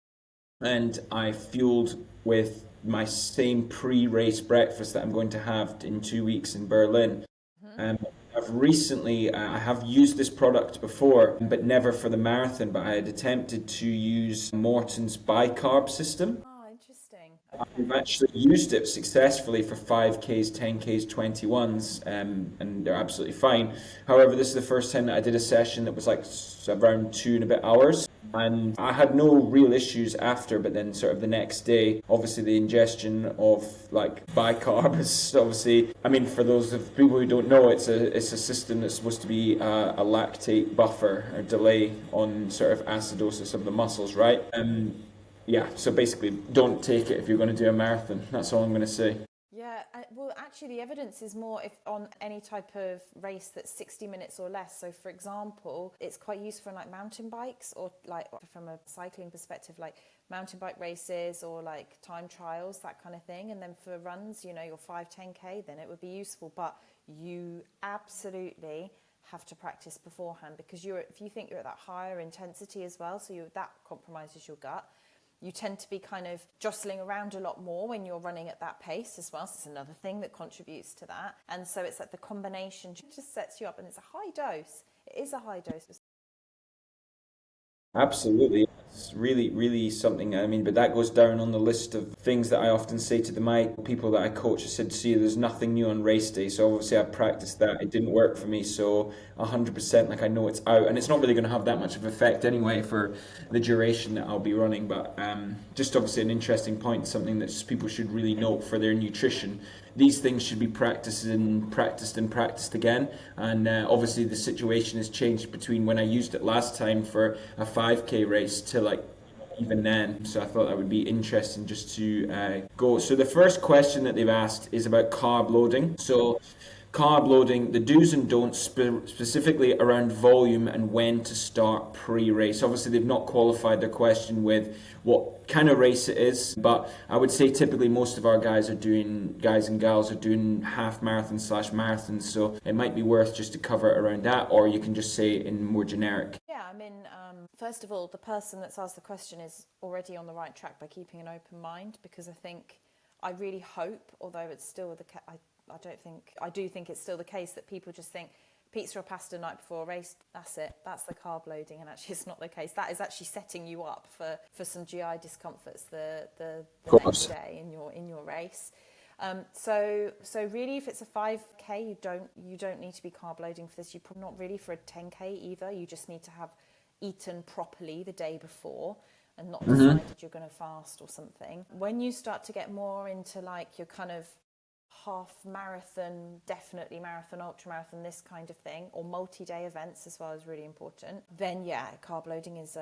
and I fueled with my same pre-race breakfast that I'm going to have in 2 weeks in Berlin. I've recently, I have used this product before, but never for the marathon, but I had attempted to use Morton's bicarb system. Oh, interesting. I've actually used it successfully for 5Ks, 10Ks, 21s, and they're absolutely fine. However, this is the first time that I did a session that was like around 2 and a bit hours. And I had no real issues after, but then sort of the next day, obviously the ingestion of like bicarb is obviously, I mean, for those of people who don't know, it's a system that's supposed to be a lactate buffer or delay on sort of acidosis of the muscles, right? Yeah, so basically, don't take it if you're going to do a marathon. That's all I'm going to say. Yeah, well, actually, the evidence is more if on any type of race that's 60 minutes or less. So, for example, it's quite useful in like mountain bikes or like from a cycling perspective, like mountain bike races or like time trials, that kind of thing. And then for runs, your 5-10K, then it would be useful. But you absolutely have to practice beforehand because if you think you're at that higher intensity as well, so that compromises your gut. You tend to be kind of jostling around a lot more when you're running at that pace as well. So it's another thing that contributes to that. And so it's like the combination just sets you up, and it's a high dose. It is a high dose. Absolutely. It's really, really something. I mean, but that goes down on the list of things that I often say to my people that I coach. I said, see, there's nothing new on race day. So obviously I practiced that. It didn't work for me. So 100%, like I know it's out. And it's not really going to have that much of effect anyway for the duration that I'll be running. But just obviously an interesting point, something that people should really note for their nutrition. These things should be practiced and practiced again. And obviously the situation has changed between when I used it last time for a 5K race to like even then. So I thought that would be interesting just to go. So the first question that they've asked is about carb loading. So carb loading, the do's and don'ts specifically around volume and when to start pre-race. Obviously, they've not qualified their question with what kind of race it is, but I would say typically most of our guys and gals are doing half marathon / marathons, so it might be worth just to cover it around that, or you can just say it in more generic. Yeah, I mean, first of all, the person that's asked the question is already on the right track by keeping an open mind, because I really hope, although it's still I do think it's still the case that people just think pizza or pasta night before a race, that's it, that's the carb loading, and actually it's not the case. That is actually setting you up for some GI discomforts the next day in your race. So really, if it's a 5K, you don't need to be carb loading for this. You're probably not really for a 10K either. You just need to have eaten properly the day before and not decided you're going to fast or something. When you start to get more into like your kind of half marathon, definitely marathon, ultra marathon, this kind of thing, or multi-day events as well is really important, then yeah, carb loading is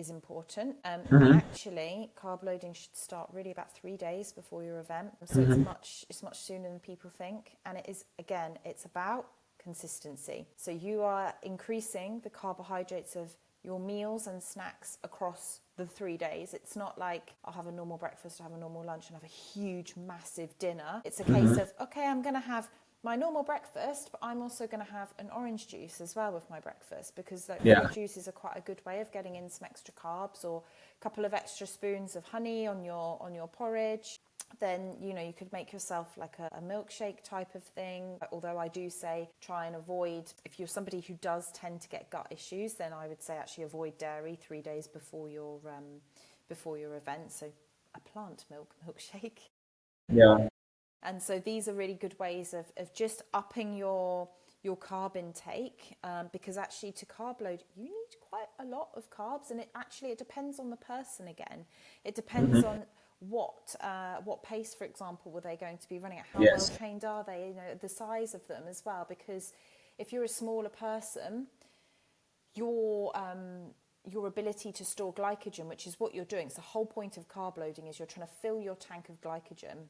important. Actually, carb loading should start really about 3 days before your event, so it's much sooner than people think, and it is, again, it's about consistency. So you are increasing the carbohydrates of your meals and snacks across the 3 days. It's not like I'll have a normal breakfast, I'll have a normal lunch, and have a huge, massive dinner. It's a case of, okay, I'm going to have my normal breakfast, but I'm also going to have an orange juice as well with my breakfast, because orange juices are quite a good way of getting in some extra carbs, or a couple of extra spoons of honey on your porridge. Then, you could make yourself like a milkshake type of thing. Although I do say try and avoid, if you're somebody who does tend to get gut issues, then I would say actually avoid dairy 3 days before your event. So a plant milk milkshake. Yeah. And so these are really good ways of just upping your carb intake, because actually to carb load, you need quite a lot of carbs, and it depends on the person again. It depends on what pace, for example, were they going to be running at? How well trained are they? The size of them as well. Because if you're a smaller person, your ability to store glycogen, which is what you're doing. So the whole point of carb loading is you're trying to fill your tank of glycogen,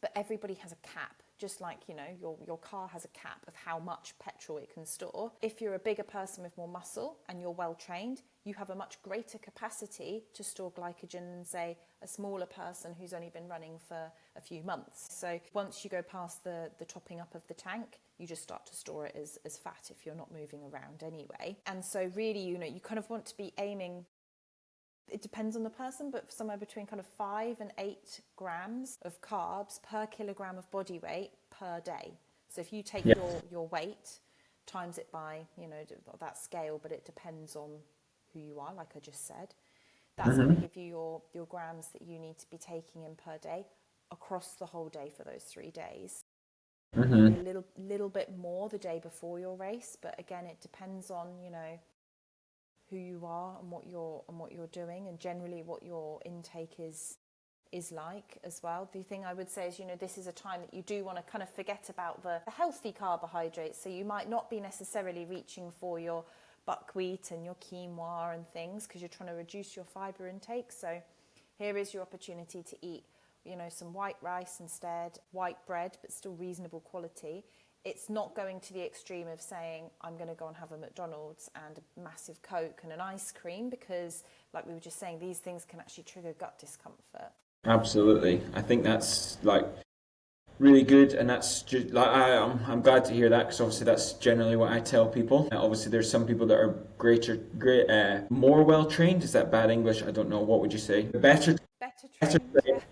but everybody has a cap. Just like, your car has a cap of how much petrol it can store. If you're a bigger person with more muscle and you're well trained, you have a much greater capacity to store glycogen than, say, a smaller person who's only been running for a few months. So once you go past the topping up of the tank, you just start to store it as fat if you're not moving around anyway. And so really, you kind of want to be aiming, it depends on the person, but somewhere between kind of 5 and 8 grams of carbs per kilogram of body weight per day. So if you take your weight, times it by, that scale, but it depends on who you are, like I just said. That's going to give you your grams that you need to be taking in per day across the whole day for those 3 days. A little bit more the day before your race, but again, it depends on, who you are and what you're doing, and generally what your intake is like as well. The thing I would say is, this is a time that you do want to kind of forget about the healthy carbohydrates. So you might not be necessarily reaching for your buckwheat and your quinoa and things, because you're trying to reduce your fiber intake. So here is your opportunity to eat, some white rice instead, white bread, but still reasonable quality. It's not going to the extreme of saying, I'm going to go and have a McDonald's and a massive Coke and an ice cream, because, like we were just saying, these things can actually trigger gut discomfort. Absolutely. I think that's really good, and that's just I'm glad to hear that, because obviously that's generally what I tell people. Obviously, there's some people that are more well trained. Is that bad English? I don't know. What would you say? Better trained. trained.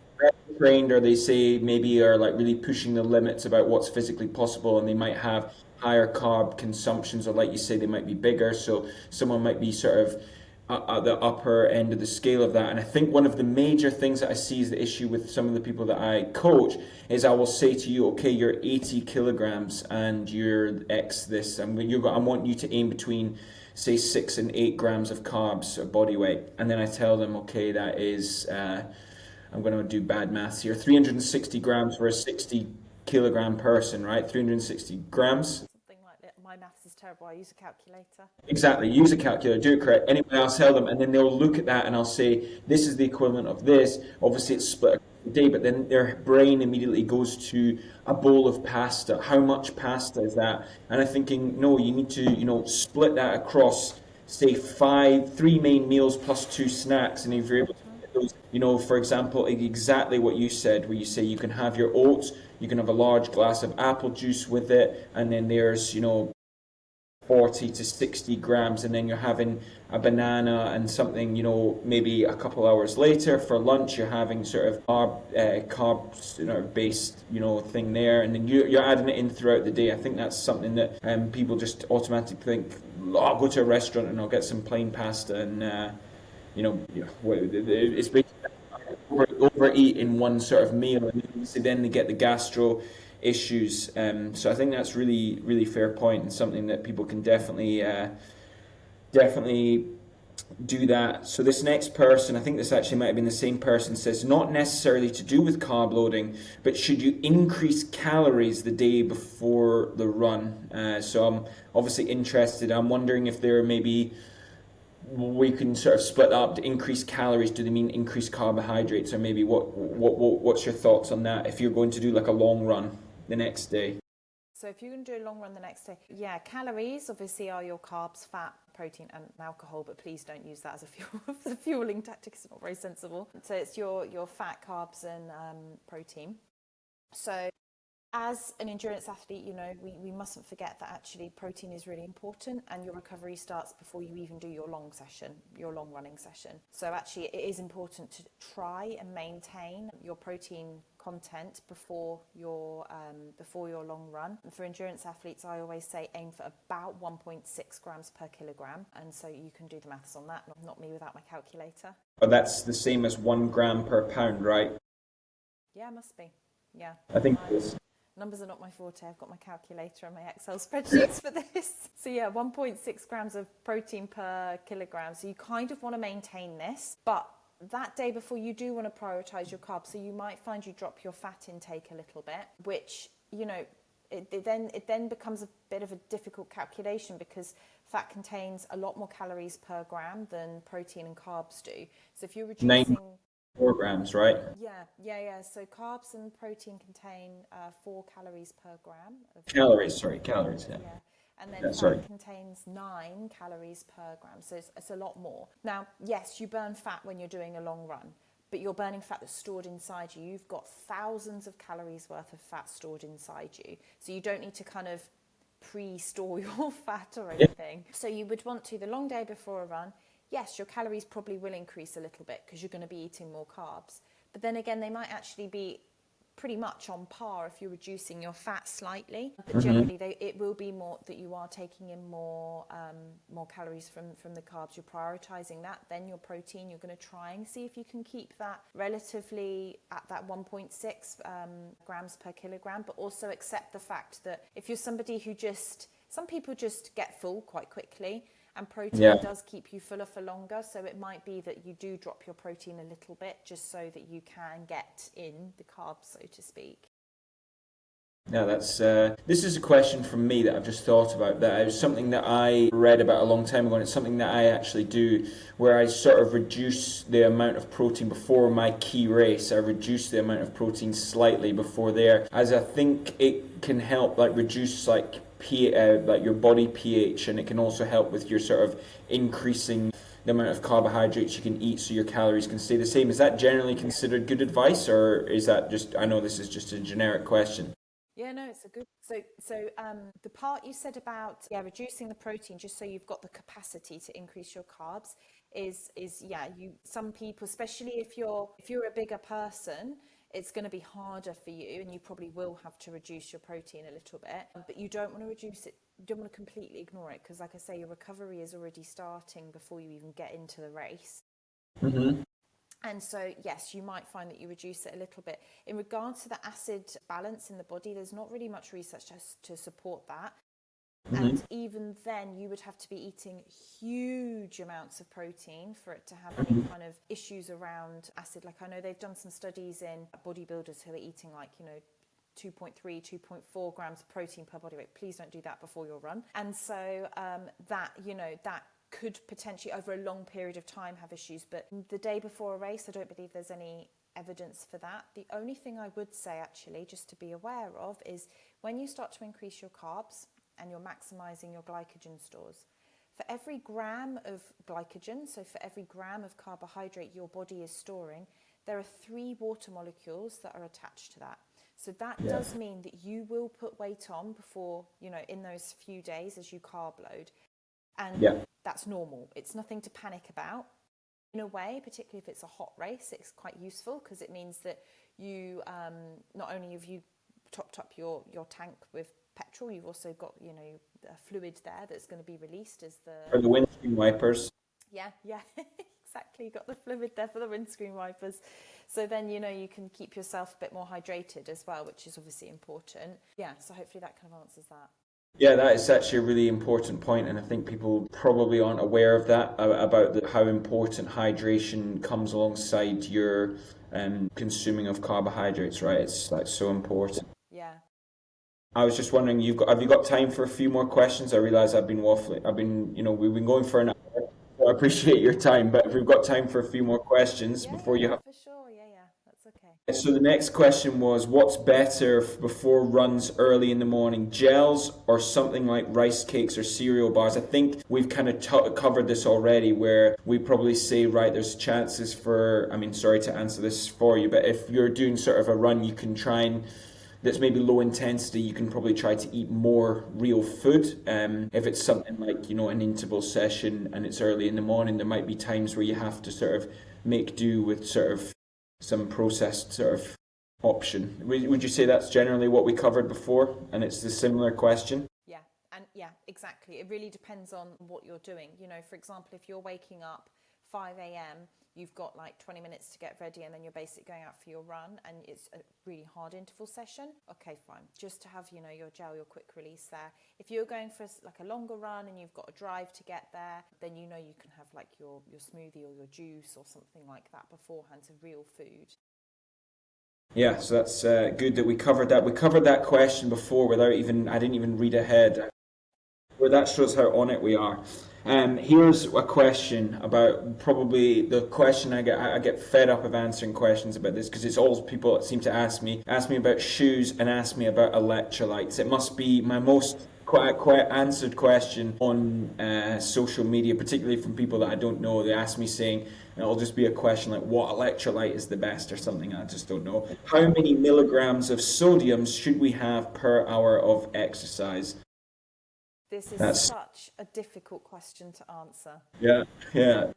Trained, or they say maybe are really pushing the limits about what's physically possible, and they might have higher carb consumptions, or like you say, they might be bigger, so someone might be sort of at the upper end of the scale of that. And I think one of the major things that I see is the issue with some of the people that I coach is I will say to you, okay, you're 80 kilograms and you're X this, and I want you to aim between, say, 6 and 8 grams of carbs or body weight. And then I tell them, okay, that is I'm going to do bad maths here, 360 grams for a 60 kilogram person, right? 360 grams. Something like that. My my maths is terrible. I use a calculator. Exactly. Use a calculator, do it correct. Anyway, I'll tell them, and then they'll look at that, and I'll say, this is the equivalent of this. Obviously, it's split across the day, but then their brain immediately goes to a bowl of pasta. How much pasta is that? And I'm thinking, no, you need to, split that across, say, three main meals plus two snacks, and if you're able to get those, for example, exactly what you said, where you say you can have your oats, you can have a large glass of apple juice with it, and then there's, 40 to 60 grams, and then you're having a banana and something, maybe a couple hours later for lunch, you're having sort of carbs, based, thing there, and then you're adding it in throughout the day. I think that's something that people just automatically think, oh, I'll go to a restaurant and I'll get some plain pasta, and, it's basically overeat in one sort of meal, and then they get the gastro issues. So I think that's really, really fair point, and something that people can definitely do that. So this next person, I think this actually might have been the same person, says not necessarily to do with carb loading, but should you increase calories the day before the run? So I'm obviously interested. I'm wondering if there maybe we can sort of split up to increase calories. Do they mean increase carbohydrates, or maybe what's your thoughts on that if you're going to do like a long run the next day? So if you're going to do a long run the next day, yeah, calories obviously are your carbs, fat, protein and alcohol, but please don't use that as a fuel. The fueling tactic is not very sensible. So it's your fat, carbs and protein. So as an endurance athlete, we mustn't forget that actually protein is really important, and your recovery starts before you even do your long running session. So actually it is important to try and maintain your protein content before your long run. And for endurance athletes, I always say aim for about 1.6 grams per kilogram, and so you can do the maths on that, not me without my calculator. But that's the same as 1 gram per pound, right? Yeah, must be. Yeah. I think it is. Numbers are not my forte. I've got my calculator and my Excel spreadsheets for this. So yeah, 1.6 grams of protein per kilogram. So you kind of want to maintain this, but that day before you do want to prioritize your carbs. So you might find you drop your fat intake a little bit, which, it then becomes a bit of a difficult calculation, because fat contains a lot more calories per gram than protein and carbs do. So if you're reducing 4 grams, right? Yeah. So carbs and protein contain 4 calories per gram. Calories, yeah. Yeah. And then fat contains 9 calories per gram. So it's a lot more. Now, yes, you burn fat when you're doing a long run, but you're burning fat that's stored inside you. You've got thousands of calories worth of fat stored inside you. So you don't need to kind of pre-store your fat or anything. Yeah. So you would want to, the long day before a run, yes, your calories probably will increase a little bit because you're going to be eating more carbs. But then again, they might actually be pretty much on par if you're reducing your fat slightly. But generally, it will be more that you are taking in more calories from the carbs. You're prioritizing that. Then your protein, you're going to try and see if you can keep that relatively at that 1.6 grams per kilogram, but also accept the fact that if you're somebody who some people just get full quite quickly, and protein does keep you fuller for longer, so it might be that you do drop your protein a little bit just so that you can get in the carbs, so to speak. Yeah, this is a question from me that I've just thought about. That it was something that I read about a long time ago, and it's something that I actually do, where I sort of reduce the amount of protein before my key race. I reduce the amount of protein slightly before there, as I think it can help reduce your body pH, and it can also help with your sort of increasing the amount of carbohydrates you can eat, so your calories can stay the same. Is that generally considered good advice, or is that just, I know this is just a generic question? Yeah, no, it's a good. So the part you said about reducing the protein just so you've got the capacity to increase your carbs is some people, especially if you're a bigger person, it's going to be harder for you, and you probably will have to reduce your protein a little bit. But you don't want to reduce it. You don't want to completely ignore it, because, like I say, your recovery is already starting before you even get into the race. Mm-hmm. And so, yes, you might find that you reduce it a little bit. In regards to the acid balance in the body, there's not really much research to support that. Mm-hmm. And even then, you would have to be eating huge amounts of protein for it to have any kind of issues around acid. Like, I know they've done some studies in bodybuilders who are eating 2.3, 2.4 grams of protein per body weight. Please don't do that before your run. And so that, you know, that could potentially over a long period of time have issues. But the day before a race, I don't believe there's any evidence for that. The only thing I would say actually, just to be aware of, is when you start to increase your carbs and you're maximizing your glycogen stores, for every gram of glycogen, so for every gram of carbohydrate your body is storing, there are 3 water molecules that are attached to that. So that does mean that you will put weight on before, you know, in those few days as you carb load. And that's normal. It's nothing to panic about. In a way, particularly if it's a hot race, it's quite useful because it means that you, not only have you topped up your tank with petrol, you've also got, you know, a fluid there that's going to be released as for the windscreen wipers. Yeah, exactly. Got the fluid there for the windscreen wipers. So then, you know, you can keep yourself a bit more hydrated as well, which is obviously important. Yeah, so hopefully that kind of answers that. Yeah, that is actually a really important point, and I think people probably aren't aware of that, about how important hydration comes alongside your consuming of carbohydrates, right? It's like so important. Yeah. I was just wondering, have you got time for a few more questions? I realize I've been waffling. We've been going for an hour, so I appreciate your time, but if we've got time for a few more questions before you have. For sure. Yeah, that's okay. So the next question was, what's better before runs early in the morning, gels or something like rice cakes or cereal bars? I think we've kind of covered this already, where we probably say, right, there's chances for, I mean, sorry to answer this for you, but if you're doing sort of a run, you can try and, that's maybe low intensity, you can probably try to eat more real food. If it's something like, you know, an interval session and it's early in the morning, there might be times where you have to sort of make do with sort of some processed sort of option. Would you say that's generally what we covered before, and it's a similar question? Yeah, exactly. It really depends on what you're doing. You know, for example, if you're waking up 5 a.m., you've got like 20 minutes to get ready and then you're basically going out for your run and it's a really hard interval session. Okay, fine. Just to have, you know, your gel, your quick release there. If you're going for like a longer run and you've got a drive to get there, then you know you can have like your smoothie or your juice or something like that beforehand, so real food. Yeah, so that's good that we covered that. We covered that question before I didn't even read ahead. Well, that shows how on it we are. Here's a question about probably the question I get fed up of answering questions about this because it's all people that seem to ask me about shoes and ask me about electrolytes. It must be my most quite answered question on social media, particularly from people that I don't know. They ask me saying, and it'll just be a question like, what electrolyte is the best or something, I just don't know. How many milligrams of sodium should we have per hour of exercise? This is such a difficult question to answer. Yeah.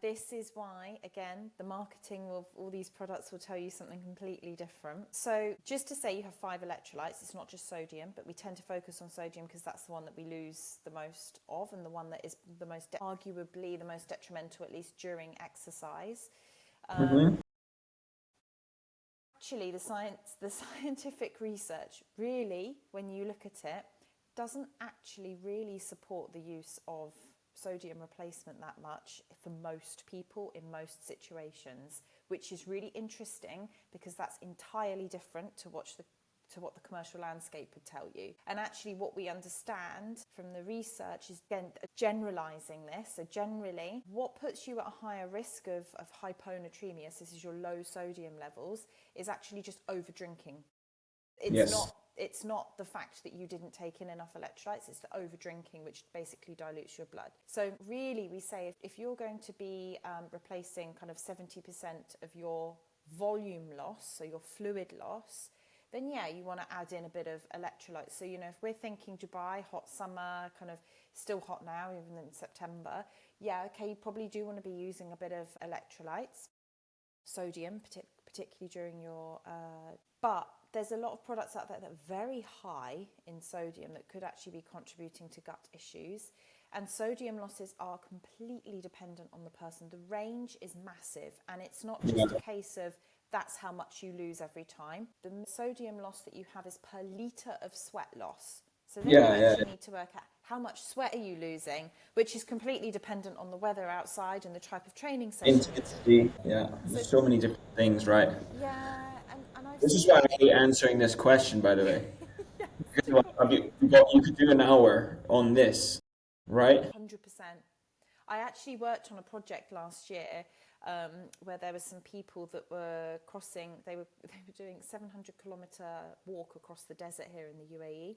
This is why, again, the marketing of all these products will tell you something completely different. So just to say you have 5 electrolytes, it's not just sodium, but we tend to focus on sodium because that's the one that we lose the most of and the one that is the most, arguably the most detrimental, at least during exercise. Actually, the scientific research, really, when you look at it, doesn't actually really support the use of sodium replacement that much for most people in most situations, which is really interesting because that's entirely different to what the commercial landscape would tell you. And actually what we understand from the research is generalizing this. So generally, what puts you at a higher risk of hyponatremia, so this is your low sodium levels, is actually just over drinking. It's not the fact that you didn't take in enough electrolytes, it's the over drinking which basically dilutes your blood. So really we say if you're going to be replacing kind of 70% of your volume loss, so your fluid loss, then yeah, you want to add in a bit of electrolytes. So, you know, if we're thinking Dubai, hot summer, kind of still hot now, even in September, yeah, okay, you probably do want to be using a bit of electrolytes, sodium, particularly during your, but there's a lot of products out there that are very high in sodium that could actually be contributing to gut issues. And sodium losses are completely dependent on the person. The range is massive, and it's not just a case of that's how much you lose every time. The sodium loss that you have is per litre of sweat loss. So then you actually need to work out how much sweat are you losing, which is completely dependent on the weather outside and the type of training session. Intensity, yeah. There's so many different things, right? Yeah, and I This is why I absolutely. hate answering this question, by the way. Yes, Because do like, not. you could do an hour on this, right? 100%. I actually worked on a project last year where there were some people that were crossing. They were doing 700-kilometer walk across the desert here in the UAE,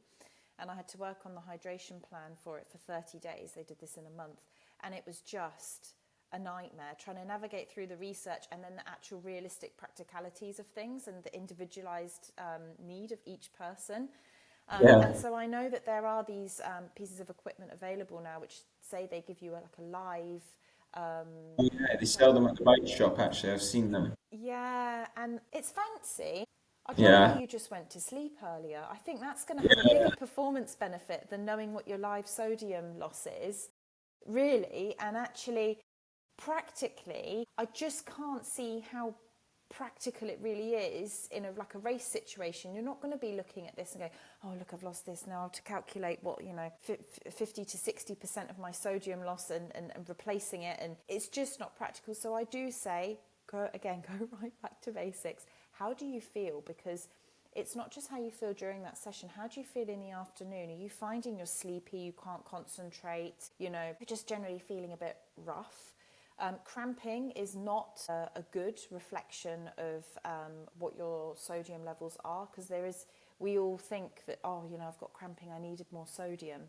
and I had to work on the hydration plan for it for 30 days. They did this in a month, and it was just a nightmare trying to navigate through the research and then the actual realistic practicalities of things and the individualized need of each person. And Yeah. so I know that there are these pieces of equipment available now which say they give you like a live, Yeah, they it's like, sell them at the bike shop, actually. I've seen them. yeah, and it's fancy. I'd rather Yeah. you just went to sleep earlier. I think that's going to have a bigger performance benefit than knowing what your live sodium loss is, really. And actually, practically, I just can't see how practical it really is in a race situation. You're not going to be looking at this and going, oh look, I've lost this, now I have to calculate what 50 to 60% of my sodium loss and replacing it, and it's just not practical. So I do say, go right back to basics. How do you feel? Because it's not just how you feel during that session. How do you feel in the afternoon? Are you finding you're sleepy, you can't concentrate, you're just generally feeling a bit rough? Cramping is not a good reflection of what your sodium levels are, because we all think that, I've got cramping, I needed more sodium.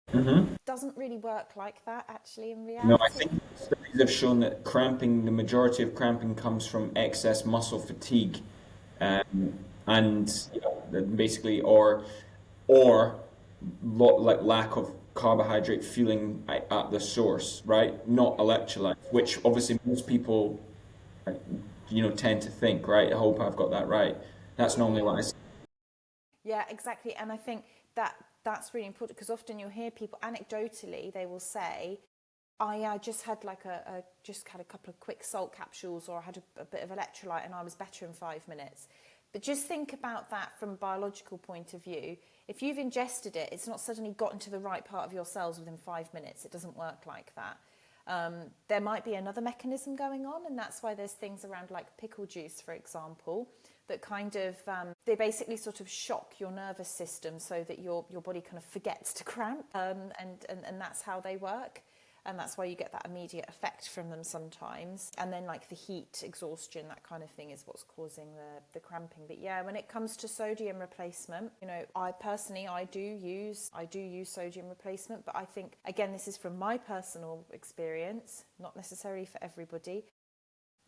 Hmm. Doesn't really work like that, actually, in No, I reality. think studies have shown that cramping, the majority of cramping comes from excess muscle fatigue, and basically, or like lack of carbohydrate fueling at the source, right? Not electrolytes, which obviously most people, uh, tend to think, right? I hope I've got that right. That's Yeah, normally yeah. what I say. Yeah, exactly. And I think that's really important, because often you'll hear people anecdotally, they will say, oh yeah, I just had just had a couple of quick salt capsules, or I had a bit of electrolyte and I was better in 5 minutes. But just think about that from a biological point of view. If you've ingested it, it's not suddenly gotten to the right part of your cells within 5 minutes. It doesn't work like that. There might be another mechanism going on, and that's why there's things around like pickle juice, for example, that kind of they basically sort of shock your nervous system so that your body kind of forgets to cramp, and that's how they work. And that's why you get that immediate effect from them sometimes. And then like the heat, exhaustion, that kind of thing is what's causing the cramping. But yeah, when it comes to sodium replacement, I do use sodium replacement, but I think, again, this is from my personal experience, not necessarily for everybody.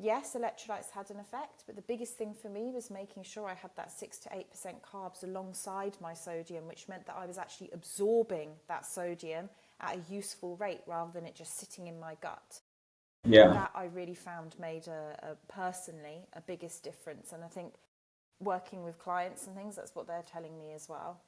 Yes, electrolytes had an effect, but the biggest thing for me was making sure I had that 6 to 8% carbs alongside my sodium, which meant that I was actually absorbing that sodium at a useful rate rather than it just sitting in my gut. Yeah. That I really found made personally a biggest difference. And I think working with clients and things, that's what they're telling me as well.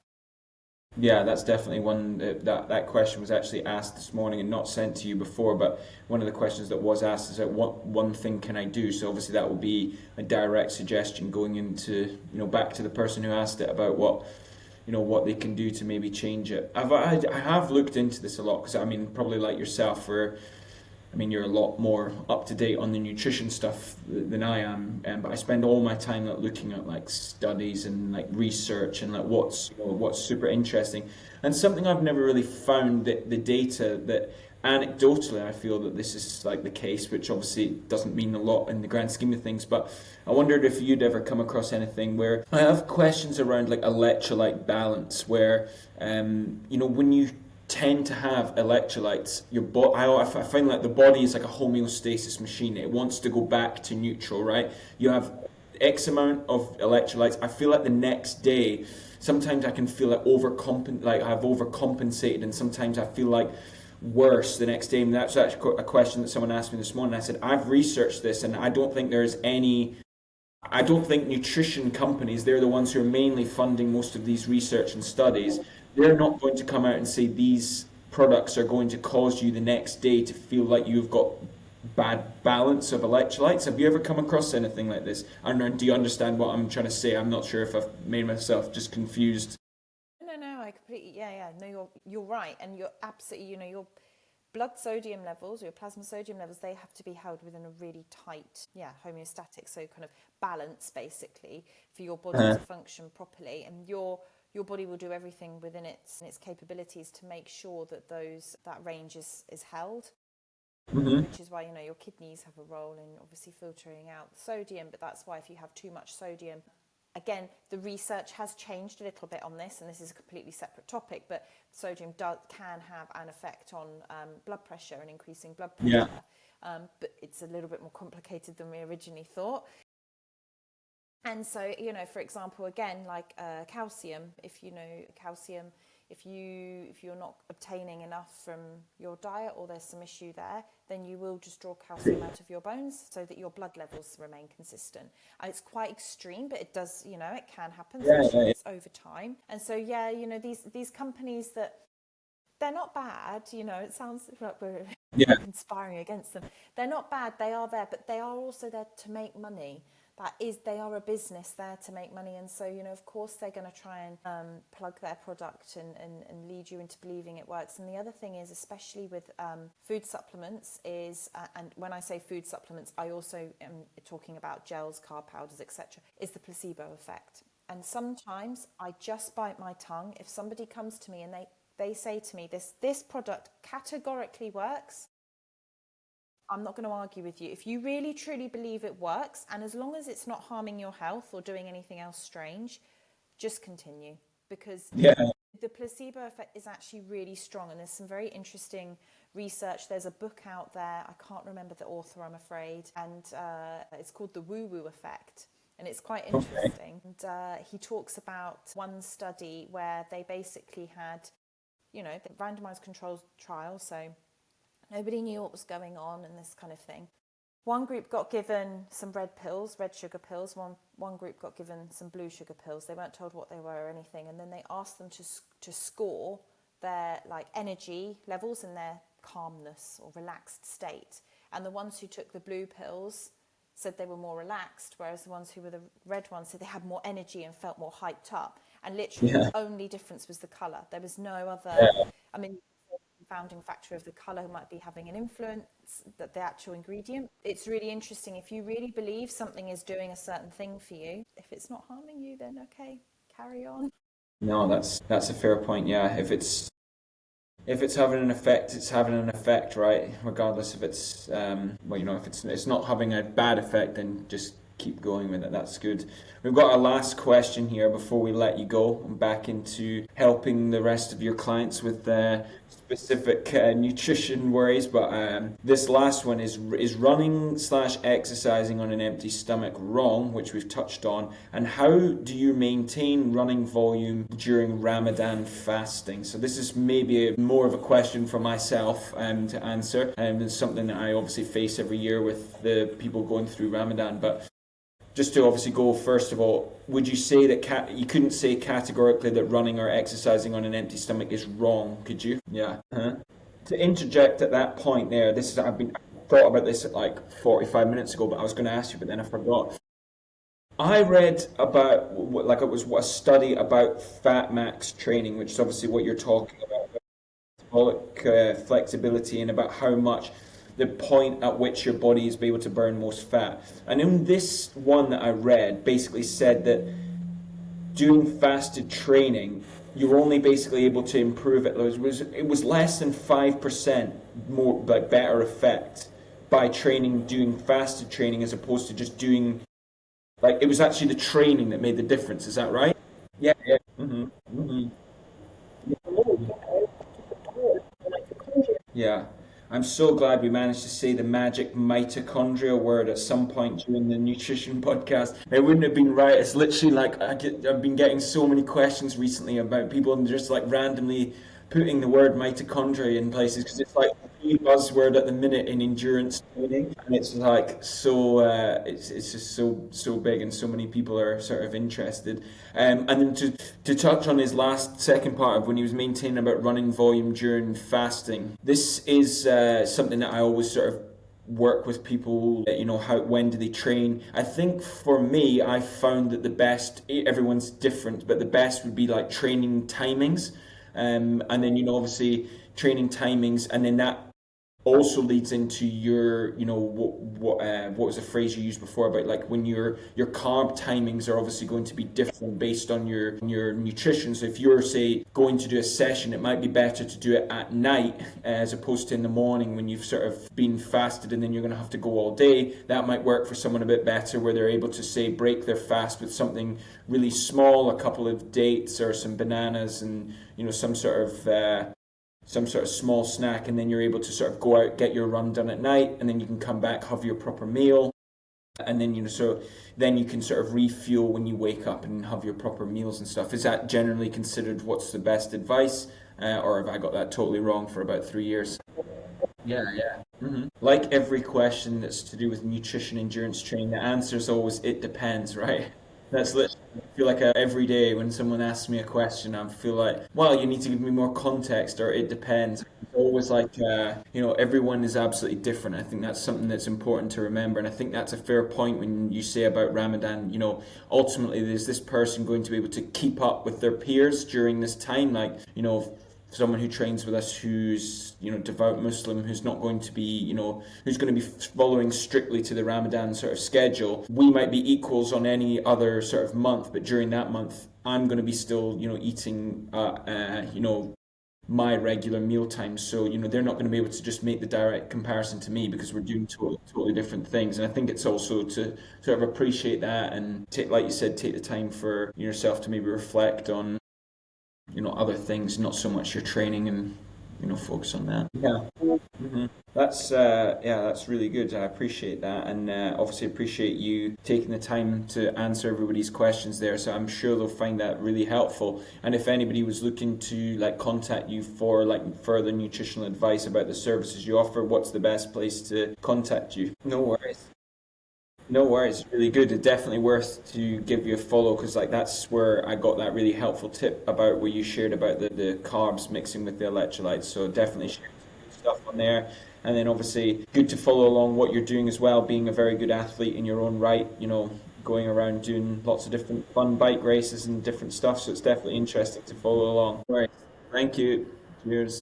Yeah, that's definitely one that question was actually asked this morning and not sent to you before. But one of the questions that was asked is that what one thing can I do? So obviously that will be a direct suggestion going into back to the person who asked it about what they can do to maybe change it. I have looked into this a lot because I mean probably like yourself, where I mean, you're a lot more up to date on the nutrition stuff than I am, but I spend all my time like looking at like studies and like research and like what's super interesting. And something I've never really found that the data that anecdotally I feel that this is like the case, which obviously doesn't mean a lot in the grand scheme of things. But I wondered if you'd ever come across anything where I have questions around like electrolyte balance, where when you tend to have electrolytes, I find like the body is like a homeostasis machine. It wants to go back to neutral, right? You have X amount of electrolytes. I feel like the next day, sometimes I can feel like I've overcompensated, and sometimes I feel like worse the next day. And that's actually a question that someone asked me this morning. I said, I've researched this, and I don't think there's any. I don't think nutrition companies, they're the ones who are mainly funding most of these research and studies, they're not going to come out and say these products are going to cause you the next day to feel like you've got bad balance of electrolytes. Have you ever come across anything like this? And do you understand what I'm trying to say? I'm not sure if I've made myself just confused. No, I completely, yeah. No, you're right, and you're absolutely, you're blood sodium levels, or your plasma sodium levels, they have to be held within a really tight, homeostatic, so kind of balance basically for your body to function properly. And your body will do everything within its capabilities to make sure that that range is held. Which is why, your kidneys have a role in obviously filtering out sodium, but that's why if you have too much sodium, again, the research has changed a little bit on this, and this is a completely separate topic, but sodium can have an effect on blood pressure and increasing blood pressure. But it's a little bit more complicated than we originally thought. And so, for example, again, like calcium, if you're not obtaining enough from your diet, or there's some issue there, then you will just draw calcium out of your bones so that your blood levels remain consistent. And it's quite extreme, but it does, it can happen. It's over time. And so, these companies that, they're not bad, it sounds like we're conspiring against them. They're not bad, they are there, but they are also there to make money. They are a business there to make money, and so of course they're going to try and plug their product and lead you into believing it works. And the other thing is, especially with food supplements, is and when I say food supplements, I also am talking about gels, carb powders, etc., is the placebo effect. And sometimes I just bite my tongue if somebody comes to me and they say to me, this product categorically works. I'm not going to argue with you. If you really truly believe it works, and as long as it's not harming your health or doing anything else strange, just continue, because the placebo effect is actually really strong, and there's some very interesting research. There's a book out there, I can't remember the author, I'm afraid, and it's called The Woo-Woo Effect, and it's quite interesting. And he talks about one study where they basically had, the randomized controlled trial, so nobody knew what was going on and this kind of thing. One group got given some red sugar pills. One group got given some blue sugar pills. They weren't told what they were or anything. And then they asked them to score their energy levels and their calmness or relaxed state. And the ones who took the blue pills said they were more relaxed, whereas the ones who were the red ones said they had more energy and felt more hyped up. And literally the only difference was the colour. There was no other... I mean, founding factor of the colour might be having an influence, that the actual ingredient. It's really interesting. If you really believe something is doing a certain thing for you, if it's not harming you, then okay, carry on. No, that's a fair point. Yeah, if it's having an effect, it's having an effect, right? Regardless if it's if it's not having a bad effect, then just keep going with it. That's good. We've got our last question here before we let you go and back into helping the rest of your clients with specific nutrition worries. But this last one is running/exercising on an empty stomach wrong, which we've touched on, and how do you maintain running volume during Ramadan fasting? So this is maybe more of a question for myself to answer, and it's something that I obviously face every year with the people going through Ramadan. But just to obviously go, first of all, would you say that you couldn't say categorically that running or exercising on an empty stomach is wrong, could you? Yeah. To interject at that point there, I thought about this at like 45 minutes ago, but I was going to ask you, but then I forgot. I read about, it was a study about fat max training, which is obviously what you're talking about, metabolic flexibility, and about how much the point at which your body is able to burn most fat. And in this one that I read, basically said that doing fasted training, you're only basically able to improve it. It was less than 5% more, better effect by doing fasted training as opposed to just doing, it was actually the training that made the difference. Is that right? Yeah. Yeah. I'm so glad we managed to say the magic mitochondria word at some point during the nutrition podcast. It wouldn't have been right. It's literally I've been getting so many questions recently about people just randomly putting the word mitochondria in places, because it's like the buzzword at the minute in endurance training, and it's it's just so big, and so many people are sort of interested. And then to touch on his second part of when he was maintaining about running volume during fasting, this is something that I always sort of work with people, when do they train? I think for me, I found that the best, everyone's different, but the best would be training timings. And then, obviously training timings, and then that also leads into your, what was the phrase you used before about like when your carb timings are obviously going to be different based on your nutrition. So if you're, say, going to do a session, it might be better to do it at night as opposed to in the morning when you've sort of been fasted and then you're going to have to go all day. That might work for someone a bit better, where they're able to, say, break their fast with something really small, a couple of dates or some bananas, and some sort of small snack, and then you're able to sort of go out, get your run done at night, and then you can come back, have your proper meal, and then so then you can sort of refuel when you wake up and have your proper meals and stuff. Is that generally considered what's the best advice, or have I got that totally wrong for about 3 years? Yeah, yeah. Like every question that's to do with nutrition, endurance training, the answer is always it depends, right? That's literally, I feel like every day when someone asks me a question, I feel like, well, you need to give me more context, or it depends. It's always like, everyone is absolutely different. I think that's something that's important to remember. And I think that's a fair point when you say about Ramadan, ultimately, is this person going to be able to keep up with their peers during this time? Like, someone who trains with us who's devout Muslim, who's not going to be who's going to be following strictly to the Ramadan sort of schedule, we might be equals on any other sort of month, but during that month I'm going to be still eating my regular meal times. So they're not going to be able to just make the direct comparison to me, because we're doing totally different things. And I think it's also to sort of appreciate that and take, like you said, take the time for yourself to maybe reflect on other things, not so much your training, and focus on that. Yeah. That's really good. I appreciate that, and obviously appreciate you taking the time to answer everybody's questions there. So I'm sure they'll find that really helpful. And if anybody was looking to like contact you for like further nutritional advice about the services you offer, what's the best place to contact you? No worries. No worries, really good. It's definitely worth to give you a follow, because like that's where I got that really helpful tip about where you shared about the carbs mixing with the electrolytes. So definitely share some good stuff on there. And then obviously good to follow along what you're doing as well, being a very good athlete in your own right, going around doing lots of different fun bike races and different stuff. So it's definitely interesting to follow along. Right. Thank you. Cheers.